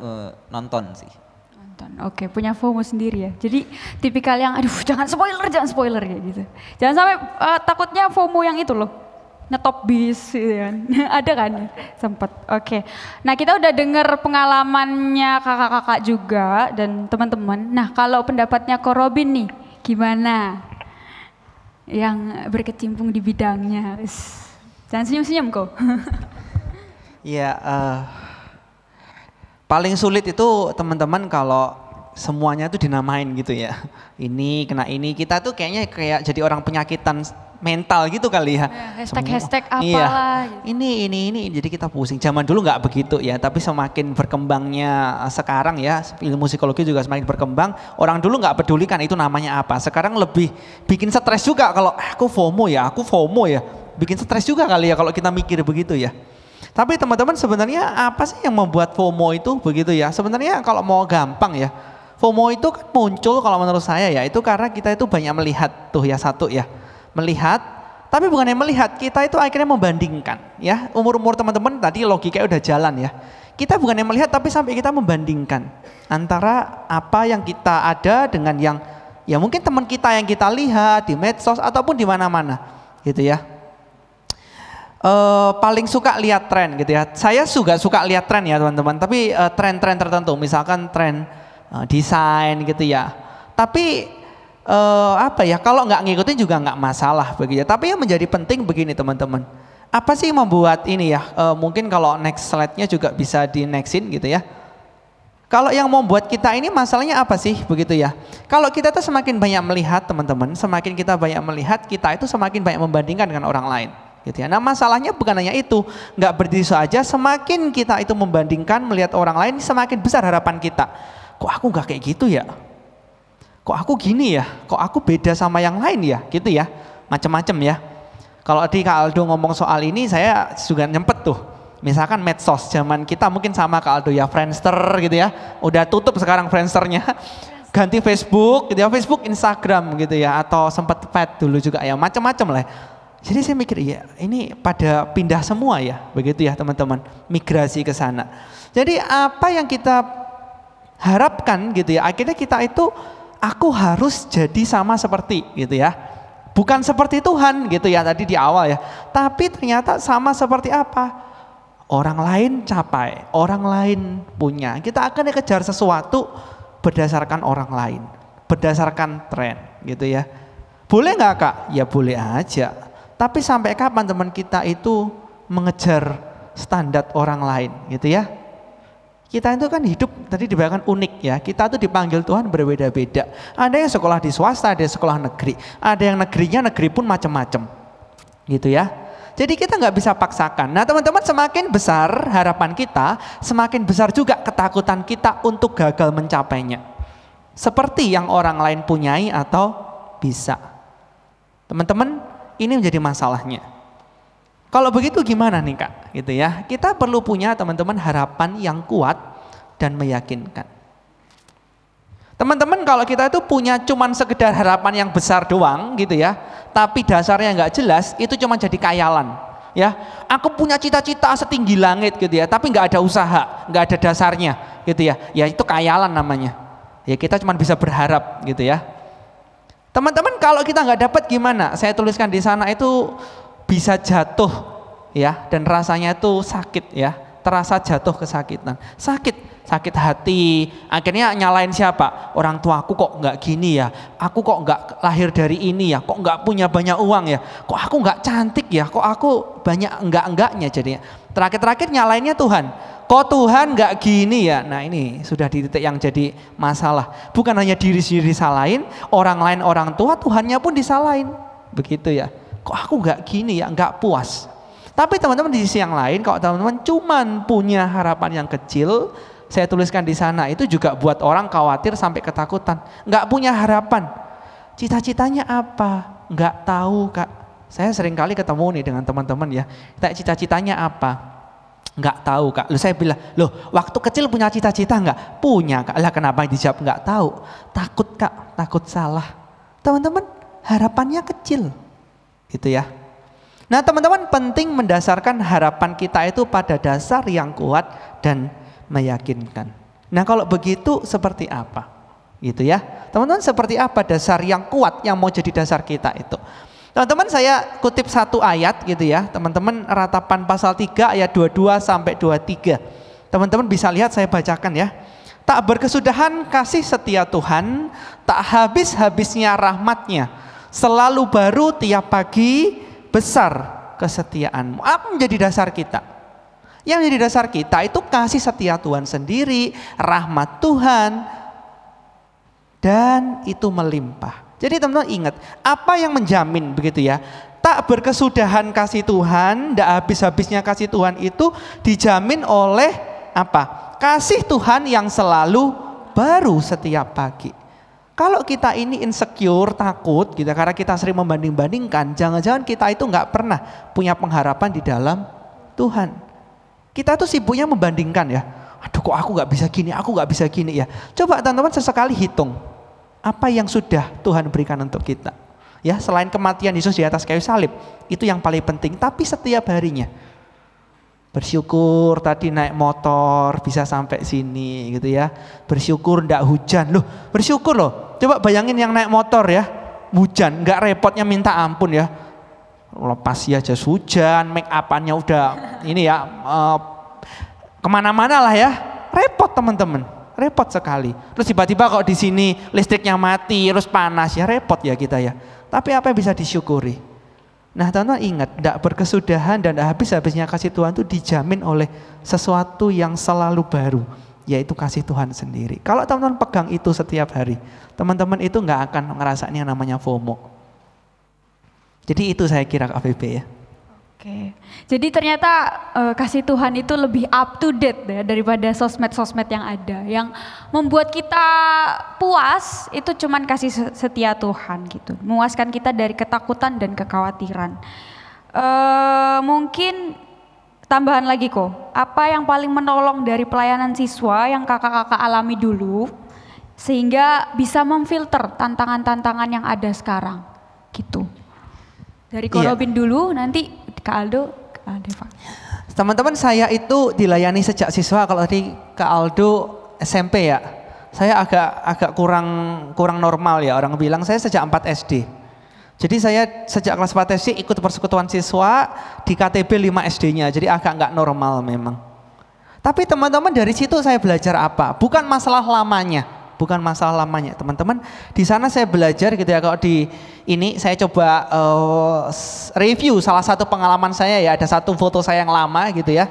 nonton sih. Nonton. Oke, punya FOMO sendiri ya. Jadi tipikal yang aduh jangan spoiler kayak gitu. Jangan sampai takutnya FOMO yang itu loh. Ngetop bis gitu kan. Ada kan sempat. Oke. Nah, kita udah dengar pengalamannya kakak-kakak juga dan teman-teman. Nah, kalau pendapatnya Ko Robin nih, gimana? Yang berkecimpung di bidangnya. Jangan senyum-senyum kok. Iya, paling sulit itu teman-teman kalau semuanya tuh dinamain gitu ya. Ini kena ini, kita tuh kayaknya kayak jadi orang penyakitan mental gitu kali ya. Hashtag apalah. Iya, Gitu. ini, jadi kita pusing. Zaman dulu nggak begitu ya, tapi semakin berkembangnya sekarang ya, ilmu psikologi juga semakin berkembang. Orang dulu nggak pedulikan itu namanya apa. Sekarang lebih bikin stres juga kalau aku FOMO ya, bikin stres juga kali ya kalau kita mikir begitu ya. Tapi teman-teman sebenarnya apa sih yang membuat FOMO itu begitu ya? Sebenarnya kalau mau gampang ya, FOMO itu kan muncul kalau menurut saya ya, itu karena kita itu banyak melihat tuh ya, satu ya. Melihat, tapi bukan yang melihat, kita itu akhirnya membandingkan ya. Umur-umur teman-teman tadi logikanya udah jalan ya. Kita bukan yang melihat tapi sampai kita membandingkan antara apa yang kita ada dengan yang ya mungkin teman kita yang kita lihat di medsos ataupun di mana-mana gitu ya. Paling suka lihat tren gitu ya. Saya juga suka lihat tren ya teman-teman, tapi tren-tren tertentu, misalkan tren desain gitu ya. Tapi apa ya, kalau nggak ngikutin juga nggak masalah begitu. Tapi yang menjadi penting begini teman-teman, apa sih membuat ini ya? Mungkin kalau next slide-nya juga bisa di nextin gitu ya. Kalau yang membuat kita ini masalahnya apa sih begitu ya? Kalau kita tuh semakin banyak melihat teman-teman, semakin kita banyak melihat, kita itu semakin banyak membandingkan dengan orang lain. Gitu ya. Nah masalahnya bukan hanya itu, nggak berdiri saja. Semakin kita itu membandingkan melihat orang lain, semakin besar harapan kita. Kok aku nggak kayak gitu ya? Kok aku gini ya, kok aku beda sama yang lain ya, gitu ya, macam-macam ya. Kalau di Kak Aldo ngomong soal ini, saya juga nyempet tuh, misalkan medsos, zaman kita mungkin sama Kak Aldo ya, Friendster gitu ya, udah tutup sekarang Friendsternya, ganti Facebook gitu ya, Facebook, Instagram gitu ya, atau sempat Pet dulu juga ya, macam-macam lah. Jadi saya mikir, ya ini pada pindah semua ya, begitu ya teman-teman, migrasi ke sana. Jadi apa yang kita harapkan gitu ya, akhirnya kita itu aku harus jadi sama seperti gitu ya. Bukan seperti Tuhan gitu ya tadi di awal ya. Tapi ternyata sama seperti apa? Orang lain capai, orang lain punya. Kita akan kejar sesuatu berdasarkan orang lain, berdasarkan tren gitu ya. Boleh nggak Kak? Ya boleh aja. Tapi sampai kapan teman kita itu mengejar standar orang lain gitu ya? Kita itu kan hidup tadi dibayangkan unik ya. Kita tuh dipanggil Tuhan berbeda-beda. Ada yang sekolah di swasta, ada yang sekolah negeri. Ada yang negeri pun macam-macam. Gitu ya. Jadi kita nggak bisa paksakan. Nah teman-teman, semakin besar harapan kita, semakin besar juga ketakutan kita untuk gagal mencapainya. Seperti yang orang lain punyai atau bisa. Teman-teman, ini menjadi masalahnya. Kalau begitu gimana nih Kak? Gitu ya. Kita perlu punya teman-teman harapan yang kuat dan meyakinkan. Teman-teman, kalau kita itu punya cuman sekedar harapan yang besar doang gitu ya, tapi dasarnya nggak jelas, itu cuma jadi khayalan. Ya, aku punya cita-cita setinggi langit gitu ya, tapi nggak ada usaha, nggak ada dasarnya gitu ya. Ya itu khayalan namanya. Ya kita cuma bisa berharap gitu ya. Teman-teman, kalau kita nggak dapat gimana? Saya tuliskan di sana itu bisa jatuh ya, dan rasanya itu sakit ya, terasa jatuh kesakitan, sakit hati, akhirnya nyalain siapa? Orang tuaku kok nggak gini ya, aku kok nggak lahir dari ini ya, kok nggak punya banyak uang ya, kok aku nggak cantik ya, kok aku banyak enggaknya jadinya. Terakhir nyalainnya Tuhan, kok Tuhan nggak gini ya. Nah ini sudah di titik yang jadi masalah, bukan hanya diri sendiri disalahin, orang lain, orang tua, Tuhannya pun disalahin, begitu ya. Kok aku nggak gini ya, nggak puas. Tapi teman-teman di sisi yang lain, kalau teman-teman cuman punya harapan yang kecil, saya tuliskan di sana, itu juga buat orang khawatir sampai ketakutan. Nggak punya harapan. Cita-citanya apa? Nggak tahu, Kak. Saya sering kali ketemu nih dengan teman-teman ya. Cita-citanya apa? Nggak tahu, Kak. Lalu saya bilang, loh waktu kecil punya cita-cita nggak? Punya, Kak. Lah kenapa dijawab nggak tahu? Takut, Kak. Takut salah. Teman-teman, harapannya kecil. Gitu ya. Nah teman-teman, penting mendasarkan harapan kita itu pada dasar yang kuat dan meyakinkan. Nah kalau begitu seperti apa? Gitu ya. Teman-teman, seperti apa dasar yang kuat yang mau jadi dasar kita itu? Teman-teman, saya kutip satu ayat gitu ya. Teman-teman, Ratapan pasal 3 ayat 22 sampai 23. Teman-teman bisa lihat, saya bacakan ya. Tak berkesudahan kasih setia Tuhan, tak habis-habisnya rahmatnya, selalu baru tiap pagi, besar kesetiaanmu. Apa menjadi dasar kita? Yang menjadi dasar kita itu kasih setia Tuhan sendiri, rahmat Tuhan, dan itu melimpah. Jadi teman-teman ingat, apa yang menjamin begitu ya? Tak berkesudahan kasih Tuhan, tidak habis-habisnya kasih Tuhan itu dijamin oleh apa? Kasih Tuhan yang selalu baru setiap pagi. Kalau kita ini insecure, takut gitu, karena kita sering membanding-bandingkan, jangan-jangan kita itu nggak pernah punya pengharapan di dalam Tuhan. Kita tuh sibuknya membandingkan ya. Aduh kok aku nggak bisa gini, aku nggak bisa gini ya. Coba teman-teman sesekali hitung apa yang sudah Tuhan berikan untuk kita. Ya, selain kematian Yesus di atas kayu salib, itu yang paling penting. Tapi setiap harinya bersyukur tadi naik motor bisa sampai sini gitu ya. Bersyukur ndak hujan loh. Bersyukur loh. Coba bayangin yang naik motor ya, hujan, nggak repotnya minta ampun ya. Lepas ya jas hujan, make up-annya udah ini ya kemana-mana lah ya, repot teman-teman, repot sekali. Terus tiba-tiba kok di sini listriknya mati, terus panas ya, repot ya kita ya. Tapi apa yang bisa disyukuri? Nah teman-teman ingat, tidak berkesudahan dan habis-habisnya kasih Tuhan itu dijamin oleh sesuatu yang selalu baru, yaitu kasih Tuhan sendiri. Kalau teman-teman pegang itu setiap hari, teman-teman itu nggak akan ngerasain yang namanya FOMO. Jadi itu saya kira KVB ya. Oke, jadi ternyata kasih Tuhan itu lebih up to date ya daripada sosmed-sosmed yang ada. Yang membuat kita puas itu cuman kasih setia Tuhan gitu. Memuaskan kita dari ketakutan dan kekhawatiran. Mungkin tambahan lagi kok, apa yang paling menolong dari pelayanan siswa yang kakak-kakak alami dulu sehingga bisa memfilter tantangan-tantangan yang ada sekarang gitu. Dari Ko Robin dulu, nanti Kak Aldo, Kak Deva. Teman-teman, saya itu dilayani sejak siswa. Kalau tadi Kak Aldo SMP ya, saya agak kurang normal ya. Orang bilang saya sejak 4 SD. Jadi saya sejak kelas 4 SD ikut persekutuan siswa di KTB 5 SD-nya. Jadi agak nggak normal memang. Tapi teman-teman, dari situ saya belajar apa? Bukan masalah lamanya. Bukan masalah lamanya, teman-teman. Di sana saya belajar gitu ya. Kalau di ini saya coba review salah satu pengalaman saya ya. Ada satu foto saya yang lama gitu ya.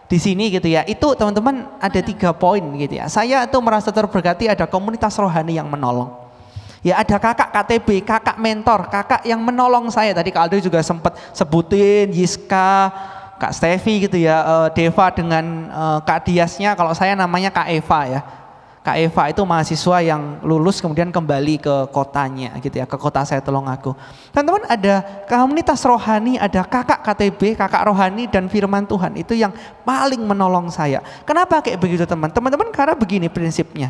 Di sini gitu ya. Itu teman-teman ada 3 poin gitu ya. Saya itu merasa terberkati, ada komunitas rohani yang menolong. Ya ada kakak KTB, kakak mentor, kakak yang menolong saya. Tadi Kak Aldo juga sempat sebutin Yiska, Kak Stevi gitu ya. Deva dengan Kak Diasnya, kalau saya namanya Kak Eva ya. Kak Eva itu mahasiswa yang lulus kemudian kembali ke kotanya gitu ya, ke kota saya Tulungagung. Teman-teman, ada komunitas rohani, ada kakak KTB, kakak rohani dan firman Tuhan, itu yang paling menolong saya. Kenapa kayak begitu teman-teman? Karena begini prinsipnya.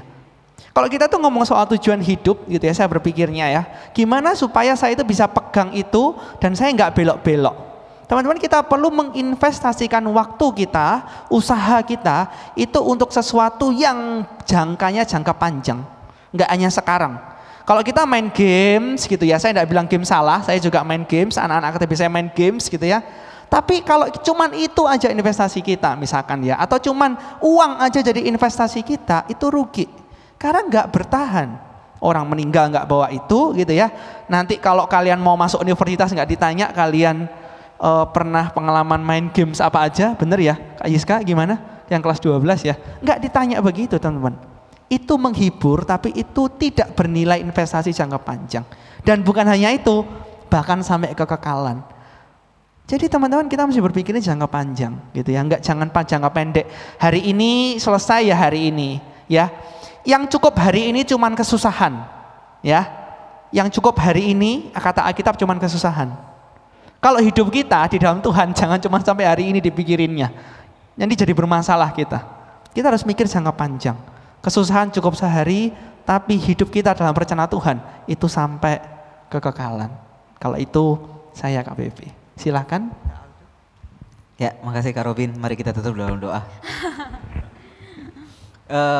Kalau kita tuh ngomong soal tujuan hidup gitu ya, saya berpikirnya ya, gimana supaya saya itu bisa pegang itu dan saya nggak belok-belok. Teman-teman, kita perlu menginvestasikan waktu kita, usaha kita itu untuk sesuatu yang jangkanya jangka panjang, nggak hanya sekarang. Kalau kita main games gitu ya, saya nggak bilang game salah, saya juga main games, anak-anak aktivis saya main games gitu ya. Tapi kalau cuman itu aja investasi kita misalkan ya, atau cuman uang aja jadi investasi kita, itu rugi. Karena nggak bertahan. Orang meninggal nggak bawa itu gitu ya. Nanti kalau kalian mau masuk universitas nggak ditanya kalian pernah pengalaman main games apa aja, bener ya Kak Yiska gimana? Yang kelas 12 ya. Nggak ditanya begitu teman-teman. Itu menghibur tapi itu tidak bernilai investasi jangka panjang. Dan bukan hanya itu, bahkan sampai kekekalan. Jadi teman-teman kita mesti berpikirnya jangka panjang gitu ya. Jangan jangka pendek. Hari ini selesai ya hari ini ya. Yang cukup hari ini cuman kesusahan, ya. Yang cukup hari ini kata Alkitab cuman kesusahan. Kalau hidup kita di dalam Tuhan jangan cuma sampai hari ini dipikirinnya. Nanti jadi bermasalah kita. Kita harus mikir jangka panjang. Kesusahan cukup sehari, tapi hidup kita dalam rencana Tuhan itu sampai kekekalan. Kalau itu saya Kak Bebi. Silakan. Ya, makasih Kak Robin. Mari kita tutup dalam doa.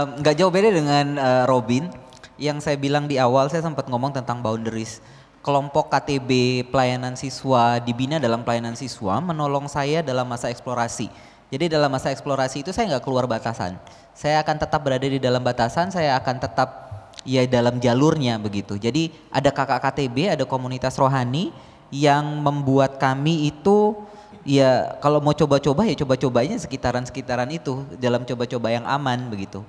Nggak jauh beda dengan Robin. Yang saya bilang di awal, saya sempat ngomong tentang boundaries. Kelompok KTB pelayanan siswa dibina dalam pelayanan siswa menolong saya dalam masa eksplorasi. Jadi dalam masa eksplorasi itu saya nggak keluar batasan. Saya akan tetap berada di dalam batasan, saya akan tetap ya dalam jalurnya begitu. Jadi ada kakak KTB, ada komunitas rohani yang membuat kami itu ya kalau mau coba-coba ya coba-cobanya sekitaran-sekitaran itu dalam coba-coba yang aman begitu.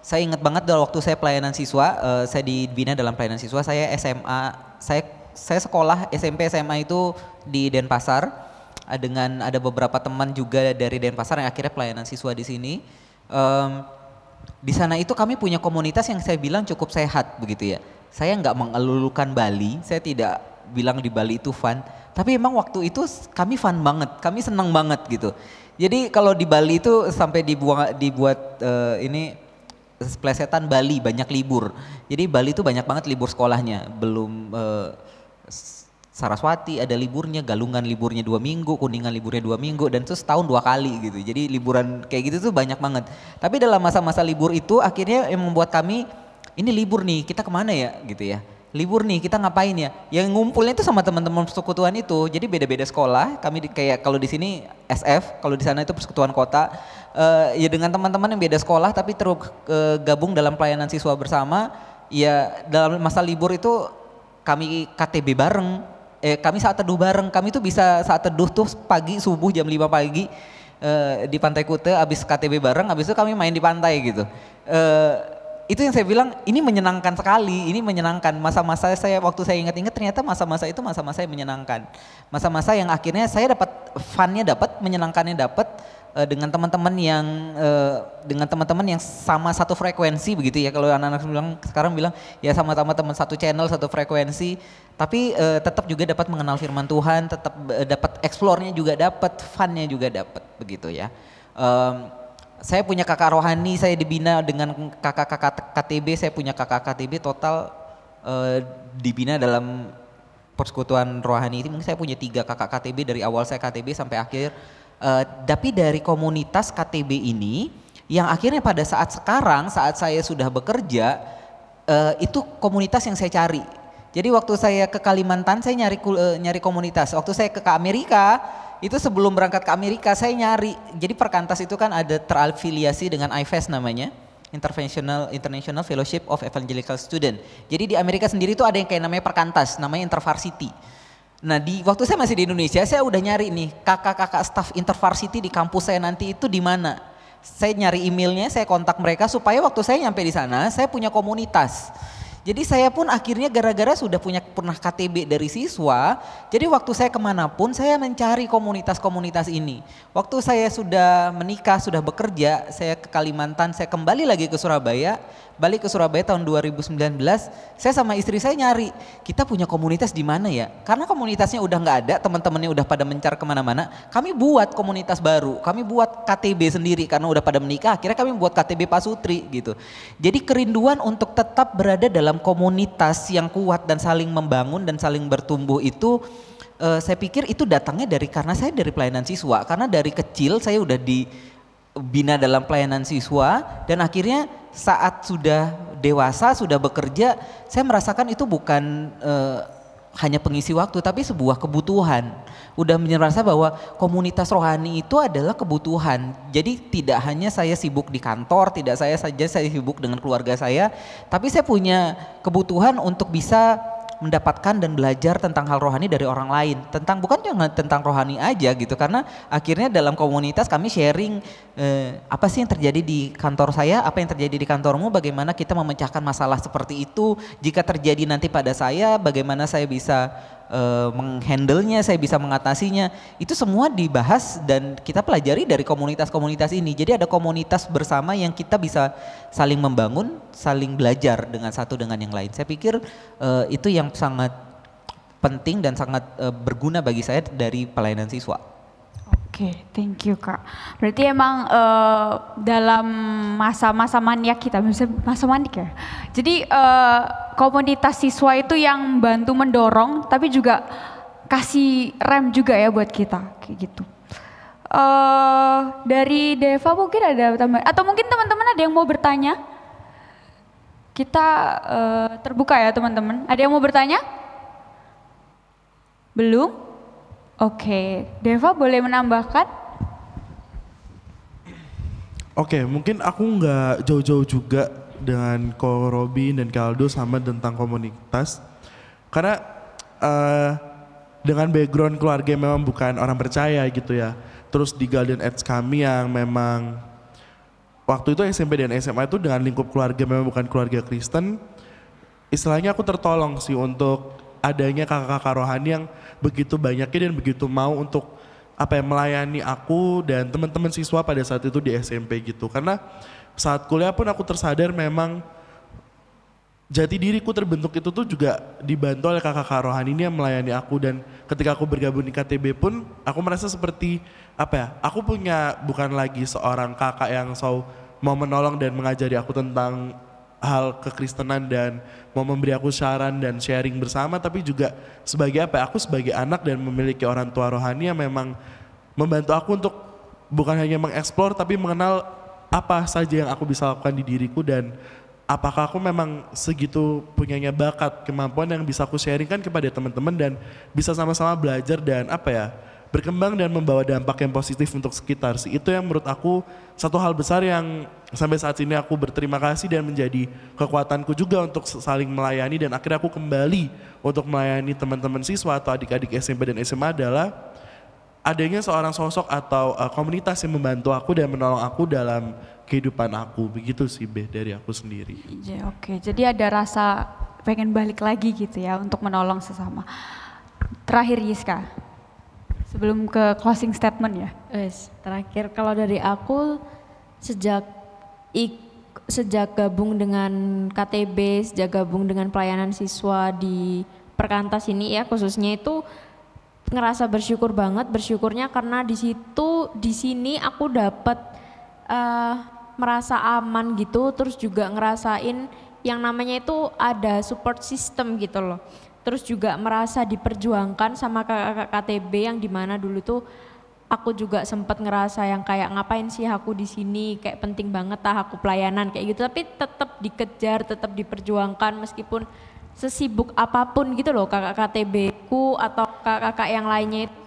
Saya ingat banget waktu saya pelayanan siswa, saya dibina dalam pelayanan siswa, saya SMA, saya sekolah SMP SMA itu di Denpasar dengan ada beberapa teman juga dari Denpasar yang akhirnya pelayanan siswa di sini. Di sana itu kami punya komunitas yang saya bilang cukup sehat begitu ya. Saya nggak mengelulukan Bali, saya tidak bilang di Bali itu fun. Tapi emang waktu itu kami fun banget, kami senang banget gitu. Jadi kalau di Bali itu sampai dibuat ini plesetan Bali banyak libur. Jadi Bali itu banyak banget libur sekolahnya. Belum Saraswati ada liburnya, Galungan liburnya 2 minggu, Kuningan liburnya 2 minggu, dan itu setahun 2 kali gitu. Jadi liburan kayak gitu tuh banyak banget. Tapi dalam masa-masa libur itu akhirnya yang membuat kami ini libur nih, kita kemana ya gitu ya. Libur nih, kita ngapain ya? Yang ngumpulnya itu sama teman-teman persekutuan itu. Jadi beda-beda sekolah. Kami kayak kalau di sini SF, kalau di sana itu persekutuan kota. Ya dengan teman-teman yang beda sekolah tapi terus gabung dalam pelayanan siswa bersama. Ya dalam masa libur itu kami KTB bareng. Kami saat teduh bareng. Kami tuh bisa saat teduh tuh pagi subuh jam 5 pagi di Pantai Kute. Abis KTB bareng, abis itu kami main di pantai gitu. Itu yang saya bilang ini menyenangkan sekali, ini menyenangkan. Masa-masa saya waktu saya ingat-ingat ternyata masa-masa itu masa-masa yang menyenangkan. Masa-masa yang akhirnya saya dapat fun-nya dapat, menyenangkannya dapat dengan teman-teman yang sama satu frekuensi begitu ya. Kalau anak-anak sekarang bilang ya sama-sama teman satu channel, satu frekuensi, tapi tetap juga dapat mengenal firman Tuhan, tetap dapat explore-nya juga dapat, fun-nya juga dapat begitu ya. Saya punya kakak rohani, saya dibina dengan kakak-kakak KTB, saya punya kakak KTB total dibina dalam persekutuan rohani ini. Mungkin saya punya 3 kakak KTB dari awal saya KTB sampai akhir. Tapi dari komunitas KTB ini, yang akhirnya pada saat sekarang, saat saya sudah bekerja, itu komunitas yang saya cari. Jadi waktu saya ke Kalimantan, saya nyari komunitas. Waktu saya ke Amerika, itu sebelum berangkat ke Amerika saya nyari. Jadi Perkantas itu kan ada terafiliasi dengan IFES namanya, International Fellowship of Evangelical Student. Jadi di Amerika sendiri itu ada yang kayak namanya Perkantas, namanya InterVarsity. Nah waktu saya masih di Indonesia, saya udah nyari nih kakak-kakak staff InterVarsity di kampus saya nanti itu di mana. Saya nyari emailnya, saya kontak mereka supaya waktu saya nyampe di sana, saya punya komunitas. Jadi saya pun akhirnya gara-gara sudah pernah KTB dari siswa, jadi waktu saya kemanapun saya mencari komunitas-komunitas ini. Waktu saya sudah menikah, sudah bekerja, saya ke Kalimantan, saya kembali lagi ke Surabaya, balik ke Surabaya tahun 2019, saya sama istri saya nyari, kita punya komunitas di mana ya? Karena komunitasnya udah nggak ada, teman-temannya udah pada mencar kemana-mana, kami buat komunitas baru, kami buat KTB sendiri karena udah pada menikah, akhirnya kami buat KTB Pasutri gitu. Jadi kerinduan untuk tetap berada dalam komunitas yang kuat dan saling membangun dan saling bertumbuh itu, saya pikir itu datangnya karena saya dari pelayanan siswa, karena dari kecil saya udah dibina dalam pelayanan siswa dan akhirnya saat sudah dewasa, sudah bekerja, saya merasakan itu bukan hanya pengisi waktu tapi sebuah kebutuhan. Udah merasa bahwa komunitas rohani itu adalah kebutuhan. Jadi tidak hanya saya sibuk di kantor, tidak saya sibuk dengan keluarga saya, tapi saya punya kebutuhan untuk bisa mendapatkan dan belajar tentang hal rohani dari orang lain, bukan cuma tentang rohani aja gitu, karena akhirnya dalam komunitas kami sharing apa sih yang terjadi di kantor saya, apa yang terjadi di kantormu, bagaimana kita memecahkan masalah seperti itu, jika terjadi nanti pada saya bagaimana saya bisa menghandle-nya, saya bisa mengatasinya, itu semua dibahas dan kita pelajari dari komunitas-komunitas ini. Jadi ada komunitas bersama yang kita bisa saling membangun, saling belajar dengan satu dengan yang lain. Saya pikir itu yang sangat penting dan sangat berguna bagi saya dari pelayanan siswa. Oke, thank you Kak. Berarti emang dalam masa-masa maniak kita, masa manik ya. Jadi komunitas siswa itu yang bantu mendorong, tapi juga kasih rem juga ya buat kita, kayak gitu. Dari Deva mungkin ada tambahan, atau mungkin teman-teman ada yang mau bertanya? Kita terbuka ya teman-teman. Ada yang mau bertanya? Belum? Oke, Deva boleh menambahkan? Oke, mungkin aku nggak jauh-jauh juga dengan Ko Robin dan Kaldo sama tentang komunitas. Karena dengan background keluarga yang memang bukan orang percaya gitu ya. Terus di Golden Age kami yang memang waktu itu SMP dan SMA itu dengan lingkup keluarga memang bukan keluarga Kristen. Istilahnya aku tertolong sih untuk adanya kakak-kakak rohani yang begitu banyaknya dan begitu mau untuk melayani aku dan teman-teman siswa pada saat itu di SMP gitu. Karena saat kuliah pun aku tersadar memang jati diriku terbentuk itu tuh juga dibantu oleh kakak-kakak rohani ini yang melayani aku, dan ketika aku bergabung di KTB pun aku merasa seperti aku punya bukan lagi seorang kakak yang mau menolong dan mengajari aku tentang hal kekristenan dan mau memberi aku saran dan sharing bersama, tapi juga sebagai aku sebagai anak dan memiliki orang tua rohani yang memang membantu aku untuk bukan hanya mengeksplor tapi mengenal apa saja yang aku bisa lakukan di diriku dan apakah aku memang segitu punyanya bakat, kemampuan yang bisa aku sharingkan kepada teman-teman dan bisa sama-sama belajar dan berkembang dan membawa dampak yang positif untuk sekitar. Itu yang menurut aku satu hal besar yang sampai saat ini aku berterima kasih dan menjadi kekuatanku juga untuk saling melayani, dan akhirnya aku kembali untuk melayani teman-teman siswa atau adik-adik SMP dan SMA adalah adanya seorang sosok atau komunitas yang membantu aku dan menolong aku dalam kehidupan aku. Begitu sih dari aku sendiri. Ya, oke, jadi ada rasa pengen balik lagi gitu ya untuk menolong sesama. Terakhir Yiska, sebelum ke closing statement ya. Terakhir kalau dari aku sejak gabung dengan KTB, sejak gabung dengan pelayanan siswa di Perkantas ini ya khususnya, itu ngerasa bersyukur banget, bersyukurnya karena di sini aku dapat merasa aman gitu, terus juga ngerasain yang namanya itu ada support system gitu loh. Terus juga merasa diperjuangkan sama kakak KTB yang dimana dulu tuh aku juga sempat ngerasa yang kayak ngapain sih aku di sini, kayak penting banget aku pelayanan kayak gitu, tapi tetap dikejar, tetap diperjuangkan meskipun sesibuk apapun gitu loh kakak KTB ku atau kakak yang lainnya itu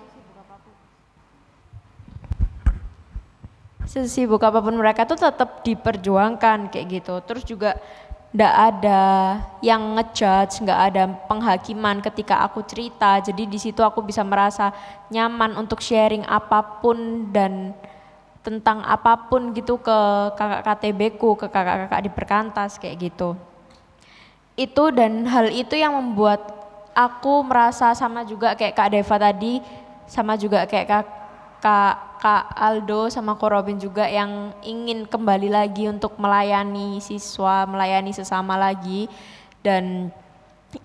sesibuk apapun mereka tuh tetap diperjuangkan kayak gitu. Terus juga nggak ada yang ngejudge, nggak ada penghakiman ketika aku cerita. Jadi di situ aku bisa merasa nyaman untuk sharing apapun dan tentang apapun gitu ke kakak KTB ku, ke kakak-kakak di Perkantas kayak gitu. Dan hal itu yang membuat aku merasa sama juga kayak Kak Deva tadi, sama juga kayak Kak Aldo sama Ko Robin juga yang ingin kembali lagi untuk melayani siswa, melayani sesama lagi. Dan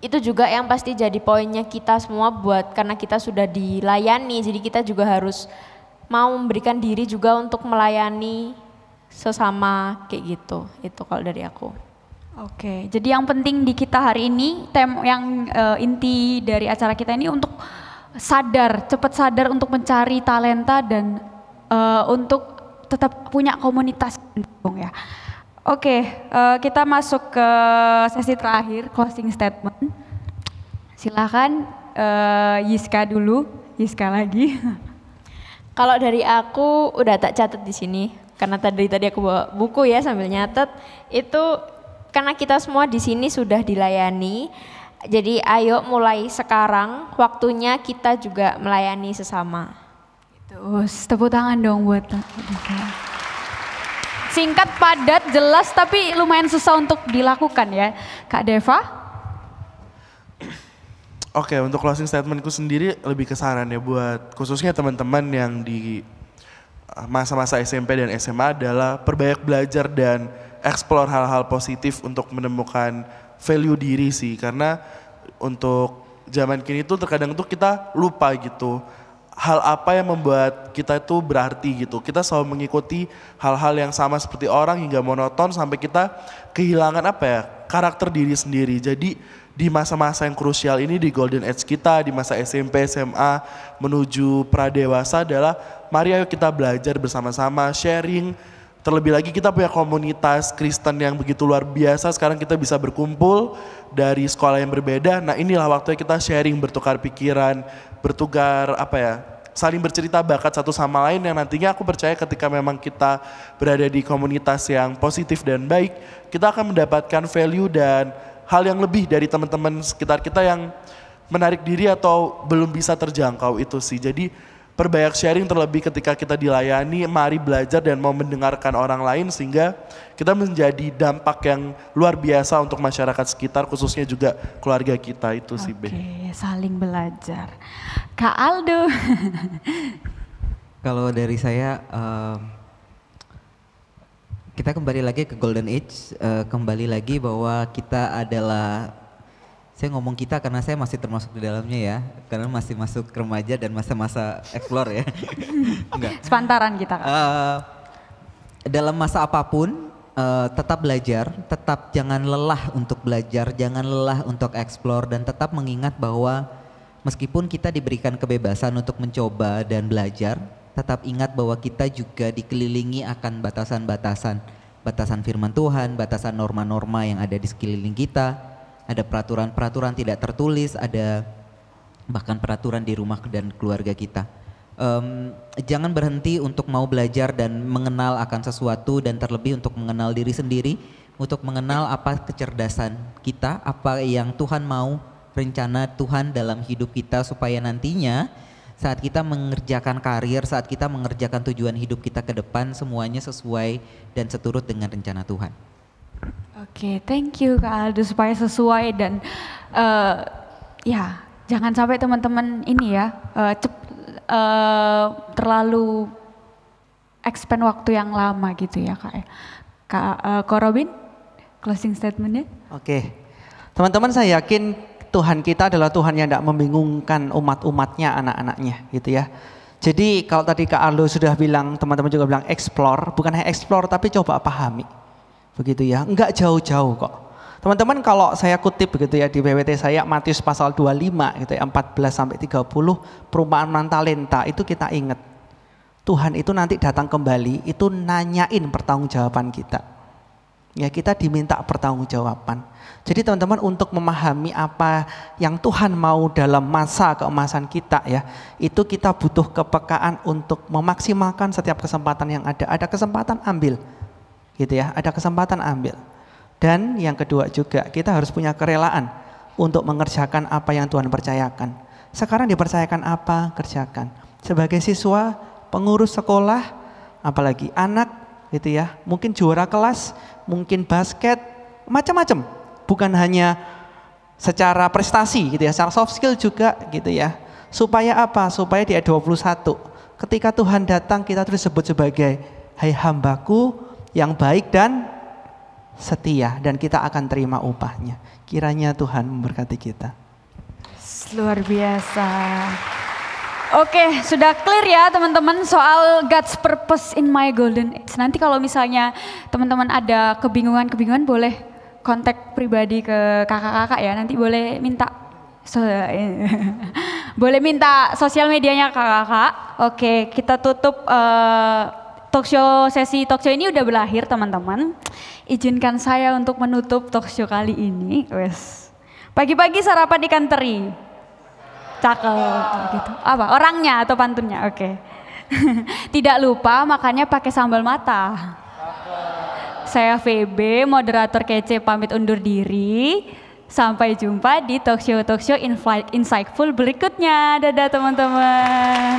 itu juga yang pasti jadi poinnya kita semua buat, karena kita sudah dilayani, jadi kita juga harus mau memberikan diri juga untuk melayani sesama kayak gitu. Itu kalau dari aku. Oke, jadi yang penting di kita hari ini, yang inti dari acara kita ini untuk cepat sadar untuk mencari talenta dan untuk tetap punya komunitas ya. Oke, kita masuk ke sesi terakhir, closing statement. Silakan Yiska dulu, Yiska lagi. Kalau dari aku udah tak catat di sini, karena tadi aku bawa buku ya sambil nyatet. Itu karena kita semua di sini sudah dilayani, jadi ayo mulai sekarang waktunya kita juga melayani sesama. Terus tepuk tangan dong buat singkat, padat, jelas, tapi lumayan susah untuk dilakukan ya. Kak Deva? Oke, untuk closing statementku sendiri lebih ke saran ya buat khususnya teman-teman yang di masa-masa SMP dan SMA adalah perbanyak belajar dan explore hal-hal positif untuk menemukan value diri sih. Karena untuk zaman kini tuh terkadang tuh kita lupa gitu hal apa yang membuat kita itu berarti gitu. Kita selalu mengikuti hal-hal yang sama seperti orang hingga monoton sampai kita kehilangan karakter diri sendiri. Jadi di masa-masa yang krusial ini, di golden age kita, di masa SMP, SMA menuju pradewasa adalah mari ayo kita belajar bersama-sama, sharing. Terlebih lagi kita punya komunitas Kristen yang begitu luar biasa, sekarang kita bisa berkumpul dari sekolah yang berbeda. Nah inilah waktunya kita sharing, bertukar pikiran, saling bercerita bakat satu sama lain yang nantinya aku percaya ketika memang kita berada di komunitas yang positif dan baik, kita akan mendapatkan value dan hal yang lebih dari teman-teman sekitar kita yang menarik diri atau belum bisa terjangkau itu sih. Jadi perbanyak sharing terlebih ketika kita dilayani, mari belajar dan mau mendengarkan orang lain sehingga kita menjadi dampak yang luar biasa untuk masyarakat sekitar khususnya juga keluarga kita itu sih. Oke, saling belajar. Kak Aldo. Kalau dari saya, kita kembali lagi ke Golden Age, kembali lagi bahwa kita adalah, saya ngomong kita karena saya masih termasuk di dalamnya ya, karena masih masuk remaja dan masa-masa explore ya. Enggak. Sepantaran kita. Dalam masa apapun, tetap belajar, tetap jangan lelah untuk belajar, jangan lelah untuk explore, dan tetap mengingat bahwa meskipun kita diberikan kebebasan untuk mencoba dan belajar, tetap ingat bahwa kita juga dikelilingi akan batasan-batasan, batasan firman Tuhan, batasan norma-norma yang ada di sekeliling kita. Ada peraturan-peraturan tidak tertulis, ada bahkan peraturan di rumah dan keluarga kita. Jangan berhenti untuk mau belajar dan mengenal akan sesuatu, dan terlebih untuk mengenal diri sendiri, untuk mengenal apa kecerdasan kita, apa yang Tuhan mau, rencana Tuhan dalam hidup kita, supaya nantinya saat kita mengerjakan karir, saat kita mengerjakan tujuan hidup kita ke depan, semuanya sesuai dan seturut dengan rencana Tuhan. Oke, thank you Kak Aldo, supaya sesuai dan ya jangan sampai teman-teman ini ya terlalu expand waktu yang lama gitu ya Kak. Kak Robin, closing statementnya? Oke, teman-teman saya yakin Tuhan kita adalah Tuhan yang tidak membingungkan umat-umatnya, anak-anaknya gitu ya. Jadi kalau tadi Kak Aldo sudah bilang, teman-teman juga bilang explore, bukan hanya explore tapi coba pahami. Begitu ya, enggak jauh-jauh kok. Teman-teman kalau saya kutip begitu ya di PWT saya Matius pasal 25 gitu ya 14 sampai 30 perumpamaan talenta itu kita ingat. Tuhan itu nanti datang kembali itu nanyain pertanggungjawaban kita. Ya kita diminta pertanggungjawaban. Jadi teman-teman untuk memahami apa yang Tuhan mau dalam masa keemasan kita ya, itu kita butuh kepekaan untuk memaksimalkan setiap kesempatan yang ada. Ada kesempatan ambil. Gitu ya, ada kesempatan ambil. Dan yang kedua juga kita harus punya kerelaan untuk mengerjakan apa yang Tuhan percayakan. Sekarang dipercayakan apa, kerjakan. Sebagai siswa, pengurus sekolah, apalagi anak gitu ya, mungkin juara kelas, mungkin basket, macam-macam. Bukan hanya secara prestasi gitu ya, secara soft skill juga gitu ya. Supaya apa? Supaya di ayat 21, ketika Tuhan datang kita terus disebut sebagai hai hambaku yang baik dan setia, dan kita akan terima upahnya. Kiranya Tuhan memberkati kita. Luar biasa. Oke, sudah clear ya teman-teman soal God's purpose in my golden age. Nanti kalau misalnya teman-teman ada kebingungan boleh kontak pribadi ke kakak-kakak ya. Nanti boleh minta boleh minta sosial medianya kakak-kakak. Oke, kita tutup sesi talk show ini udah berakhir teman-teman. Izinkan saya untuk menutup talk show kali ini. Wes. Pagi-pagi sarapan ikan teri. Cakep gitu. Apa? Orangnya atau pantunnya? Oke. Tidak lupa makannya pakai sambal mata. Saya VB, moderator kece pamit undur diri. Sampai jumpa di talk show insightful berikutnya. Dadah teman-teman.